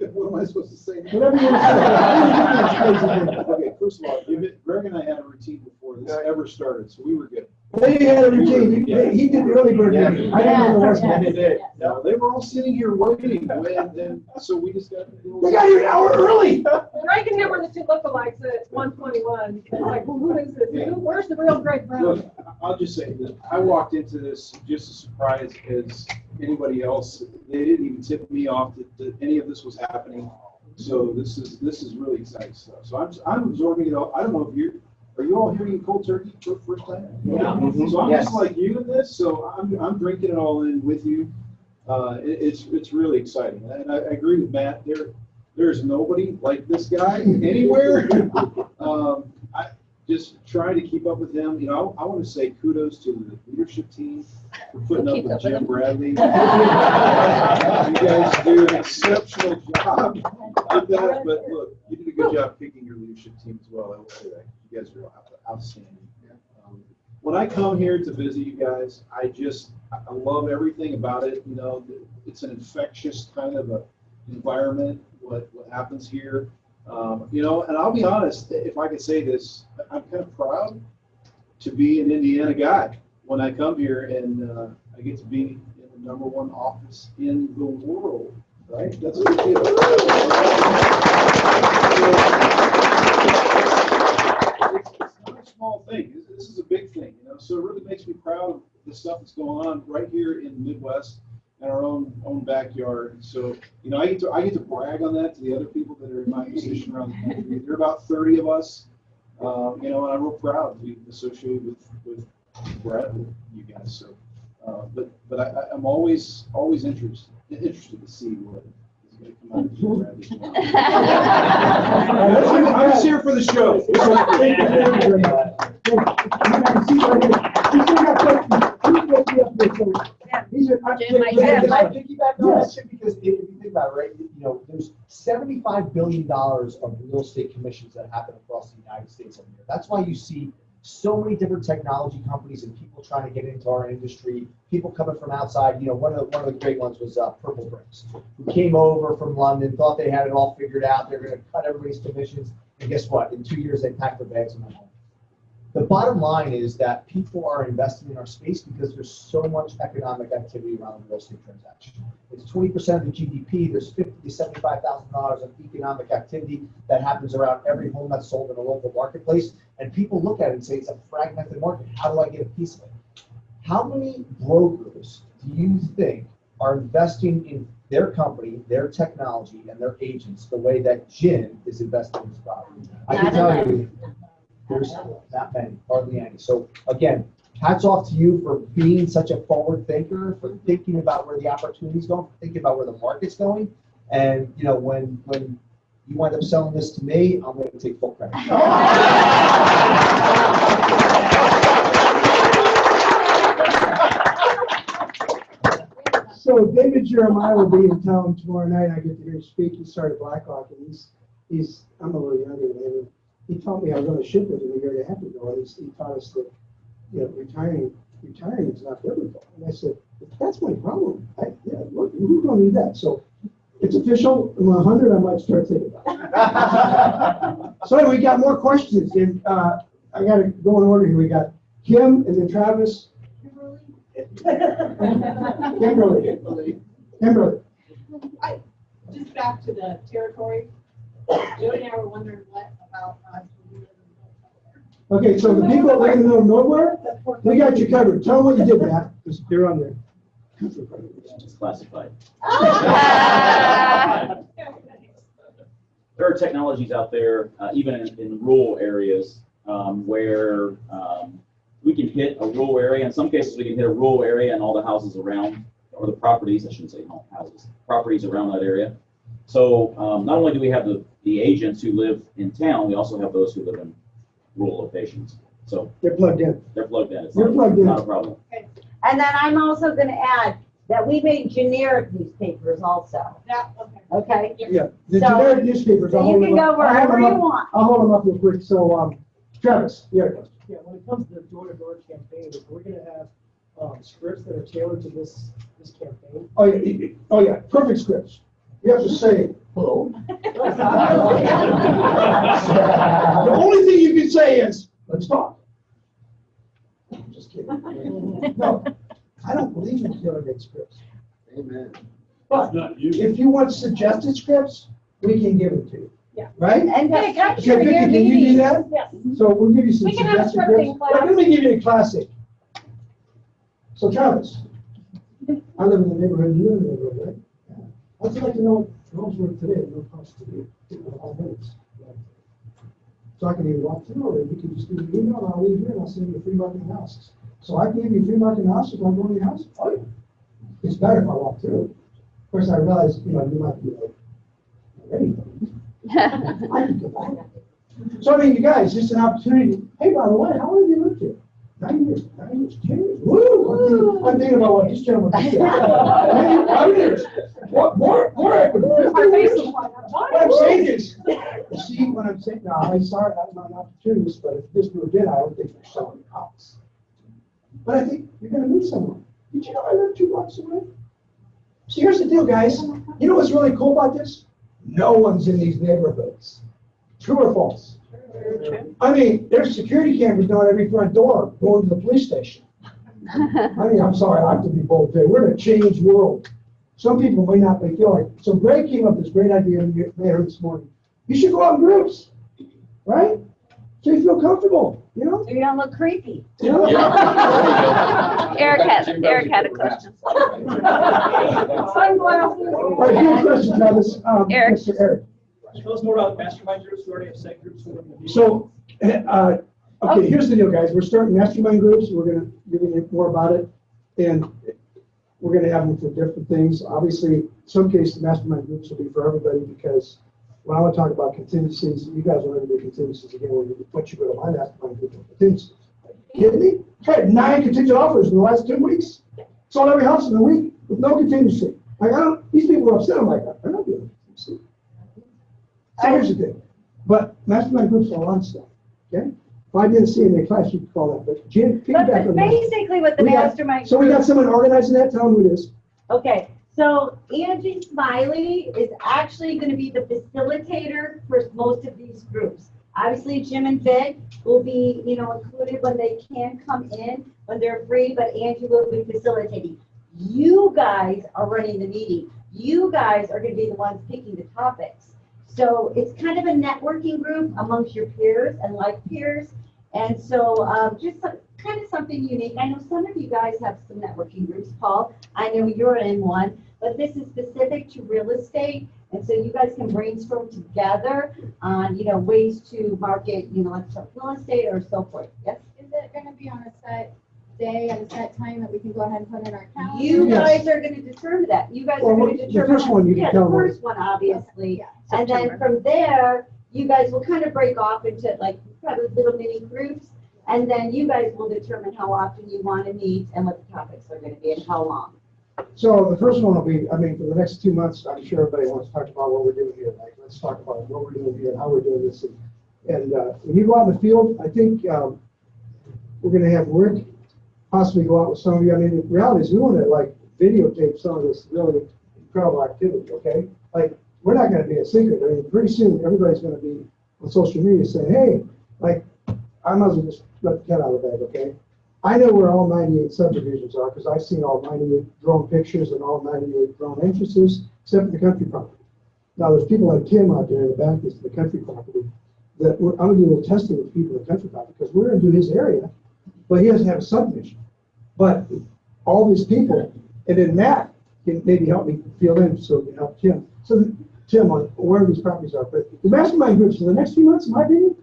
What am I supposed to say? Whatever you want to say. Okay, first of all, Greg and I had a routine before this ever started, so we were good. They had a routine. He did the early bird meeting. I didn't know the rest of it. No, they were all sitting here waiting, and so we just got. They got here an hour early. Greg and him were the two lookalikes at 121. Like, well, who is this? Where's the real Greg Brown? Look, I'll just say that I walked into this just as surprised as anybody else. They didn't even tip me off that any of this was happening. So this is really exciting stuff. So I'm absorbing it all. I don't know if are you all hearing cold turkey for the first time? Yeah. So I'm Yes. just like you in this. So I'm drinking it all in with you. It's really exciting. And I agree with Matt. There's nobody like this guy anywhere. I just trying to keep up with him. You know, I want to say kudos to the leadership team for putting up with Jim Bradley. You guys do an exceptional job with that. But look, you did a good job picking your leadership team as well. I will say that. You guys are outstanding. When I come here to visit you guys, I love everything about it. You know, it's an infectious kind of a environment. What happens here, you know, and I'll be honest, if I could say this, I'm kind of proud to be an Indiana guy when I come here and I get to be in the #1 office in the world, right? That's a big deal. It's not a small thing. This is a big thing, you know. So it really makes me proud of the stuff that's going on right here in the Midwest. In our own backyard. So, you know, I get to brag on that to the other people that are in my position around the country. There are about 30 of us, you know, and I'm real proud to be associated with Brett and you guys. So, but I'm always interested to see what is going to come out of Jim Bradley. I'm just here for the show. Because if you think about it, right, you know, there's $75 billion of real estate commissions that happen across the United States every year. That's why you see so many different technology companies and people trying to get into our industry, people coming from outside. You know, one of the great ones was Purple Bricks, who came over from London, thought they had it all figured out. They're going to cut everybody's commissions. And guess what? In 2 years, they packed their bags and went home. The bottom line is that people are investing in our space because there's so much economic activity around the real estate transaction. It's 20% of the GDP. There's $50,000 to $75,000 of economic activity that happens around every home that's sold in a local marketplace. And people look at it and say, it's a fragmented market. How do I get a piece of it? How many brokers do you think are investing in their company, their technology, and their agents the way that Jim is investing in his property? I can tell you, there's not many, hardly any. So again, hats off to you for being such a forward thinker, for thinking about where the opportunity's going, for thinking about where the market's going. And you know, when you wind up selling this to me, I'm going to take full credit. So David Jeremiah will be in town tomorrow night. I get to hear him speak. He started Blackhawk, and I'm a little younger than him. He taught me I was on a ship with him a year and a half ago, and he taught us that, you know, retiring is not biblical. And I said, that's my problem. Look, who's going to need that? So it's official. I'm 100. I might start thinking about it. So anyway, we got more questions, and I got to go in order here. We got Kim, and then Travis. Kimberly. Just back to the territory. Jody and I were wondering what about Okay, so the people that live in the middle of nowhere, we got you covered. Tell them what you did, Matt, because they're on there. It's classified. There are technologies out there, even in rural areas, where we can hit a rural area. In some cases, we can hit a rural area and all the houses around, or the properties, I shouldn't say houses, properties around that area. So not only do we have the agents who live in town, we also have those who live in rural locations. So they're plugged in. They're plugged in. It's You're plugged in. Not a problem. And then I'm also going to add that we made generic newspapers also. Yeah, okay. Yeah, the So- generic newspapers. so I'll you hold can them go up. wherever I'll hold them you up. want. I'll hold them up real quick. So, Travis, yeah. Yeah, when it comes to the door-to-door campaign, we're gonna have scripts that are tailored to this campaign. Oh yeah, perfect scripts. You have to say hello. The only thing you can say is, let's talk. I'm just kidding. No, I don't believe in tailor-made scripts. Amen. But if you want suggested scripts, we can give them to you. Yeah. Right? And Vic, I'm Okay, sure Vicky, you're can you do meeting. that? Yes. So we'll give you some We can have a suggested scripting scripts. class. Let me give you a classic. So Travis, I live in the neighborhood, you live in the neighborhood, right? Yeah. I'd like to know what homes work today, no cost to you, 5 minutes. So I can either walk through, or you can just give me an email, and I'll leave here, and I'll send you a free market analysis. So I can give you a free market analysis when I go to your house? Oh, yeah. it's better if I walk through. Of course, I realize, you might be like, ready. I can go back. So I mean, you guys, just an opportunity. Hey, by the way, how long have you lived here? 9 years, 10 years. Woo! I'm thinking about what this gentleman just said. 9 years. What more? What I'm saying is, you see what I'm saying? No, I'm sorry, I'm not an opportunist, but if this were again, I don't think they're selling the house. But I think you're going to meet someone. Did you know I live 2 blocks away? So here's the deal, guys. You know what's really cool about this? No one's in these neighborhoods. True or false? I mean, there's security cameras down every front door going to the police station. I mean, I'm sorry, I have to be bold today. We're in a changed world. Some people may not feel like. So Greg came up with this great idea there this morning. You should go out in groups, right? So you feel comfortable, you know? So you don't look creepy. You know? Eric had a question. Sunglasses. All right, good question, Travis. Eric. Mr. Eric. Tell us more about mastermind groups. We already have set groups for them. So, okay, here's the deal, guys. We're starting mastermind groups. We're going to give you more about it. And we're going to have them for different things. Obviously, in some cases, the mastermind groups will be for everybody because when I want to talk about contingencies, you guys are going to do contingencies again when you put you go to my mastermind group for contingencies. Are you kidding me? I had 9 contingent offers in the last 2 weeks. Sold every house in a week with no contingency. Like, these people are upset. I'm like, I'm not doing contingency. So here's the thing. But mastermind groups are a lot of stuff. Okay? If I didn't see in the class, you could call that. But Jen, piggyback on that. Basically what the mastermind. So we got someone organizing that. Tell them who it is. Okay, so Angie Smiley is actually going to be the facilitator for most of these groups. Obviously, Jim and Vic will be, included when they can come in, when they're free, but Angie will be facilitating. You guys are running the meeting. You guys are going to be the ones picking the topics. So it's kind of a networking group amongst your peers and like peers. And so just kind of something unique. I know some of you guys have some networking groups, Paul. I know you're in one, but this is specific to real estate. And so you guys can brainstorm together on, ways to market, like real estate or so forth. Yes? Is it going to be on a set day at a set time that we can go ahead and put in our calendar? You guys are going to determine that. You guys are going to determine. The first one you can tell the first one, obviously. Yeah. And then from there, you guys will kind of break off into probably little mini groups. And then you guys will determine how often you want to meet and what the topics are going to be and how long. So the first one will be, for the next 2 months, I'm sure everybody wants to talk about what we're doing here. Like, let's talk about what we're doing here and how we're doing this. And when you go out in the field, I think we're going to have Rick possibly go out with some of you. The reality is we want to videotape some of this really incredible activity, okay? We're not going to be a secret. Pretty soon everybody's going to be on social media saying, hey, I might as well just let the cat out of the bag, okay? I know where all 98 subdivisions are because I've seen all 98 drone pictures and all 98 drone entrances, except for the country property. Now, there's people like Tim out there in the back that's the country property that I'm going to do a little testing with people in the country property because we're going to do his area, but he doesn't have a subdivision. But all these people, and then Matt can maybe help me fill in so we can help Tim. So Tim, on where these properties are. But the mastermind groups for the next few months, in my opinion,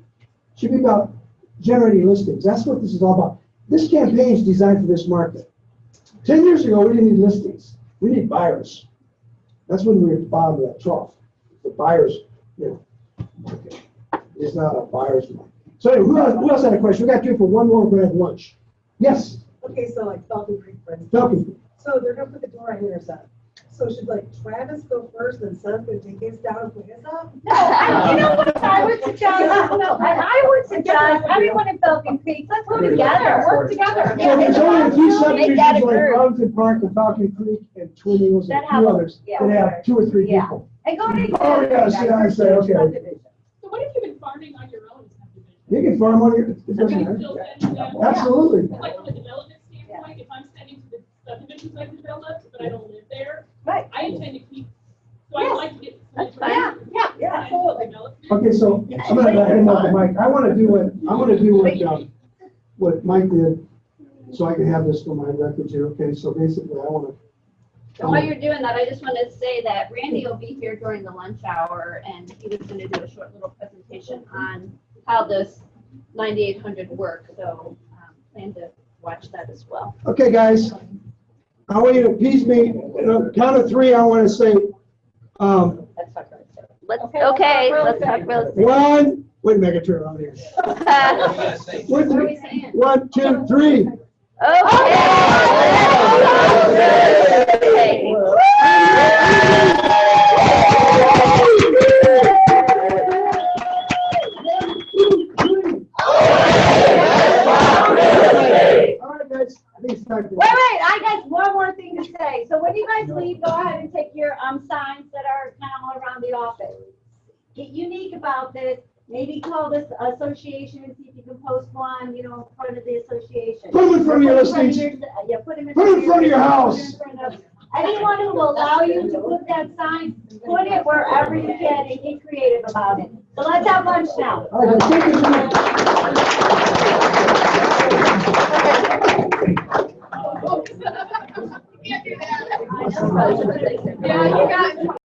should be about generating listings. That's what this is all about. This campaign is designed for this market. 10 years ago, we didn't need listings. We need buyers. That's when we were at the bottom of that trough. The buyers, market. It's not a buyer's market. So anyway, who else had a question? We got two for one more. We're going to have lunch. Yes? Okay, so like Falcon Creek, for instance. Falcon Creek. So they're going to put the door on your side. So should Travis go first and Seth go take his down and put his up? No, you know what I would suggest? I would suggest everyone in Falcon Creek, let's go together, work together. So there's only a few subdivisions like group. Arlington Park and Falcon Creek and Twin Eagles and a few others that have 2 or 3 people. And go together. Oh, yeah, see, I say, okay. So what if you've been farming on your own? You can farm on your, it doesn't matter. Absolutely. Like from a development standpoint, if I'm sending to the subdivisions I developed, but I don't live there, right? I intend to keep. So I'd like to get. Yeah, absolutely. Okay, so I'm gonna let him off the mic. I want to do what Mike did, so I can have this for my records here. Okay, so basically, I want to. So while you're doing that, I just wanted to say that Randy will be here during the lunch hour, and he was going to do a short little presentation on how this 9800 works. So plan to watch that as well. Okay, guys. I want you to appease me. On a count of three, I want to say, Okay, let's talk real estate. one, wait a minute, I gotta turn it on here. What are we saying? 1, 2, 3. Wait, I got one more thing to say. So when you guys leave, go ahead and take your signs that are kind of all around the office. Get unique about this. Maybe call this association and see if you can post one, you know, in front of the association. Put them in front of your listings. Yeah, put them in Put 'em in front of your house. Anyone who will allow you to put that sign, put it wherever you can and get creative about it. So let's have lunch now. Yeah, you got.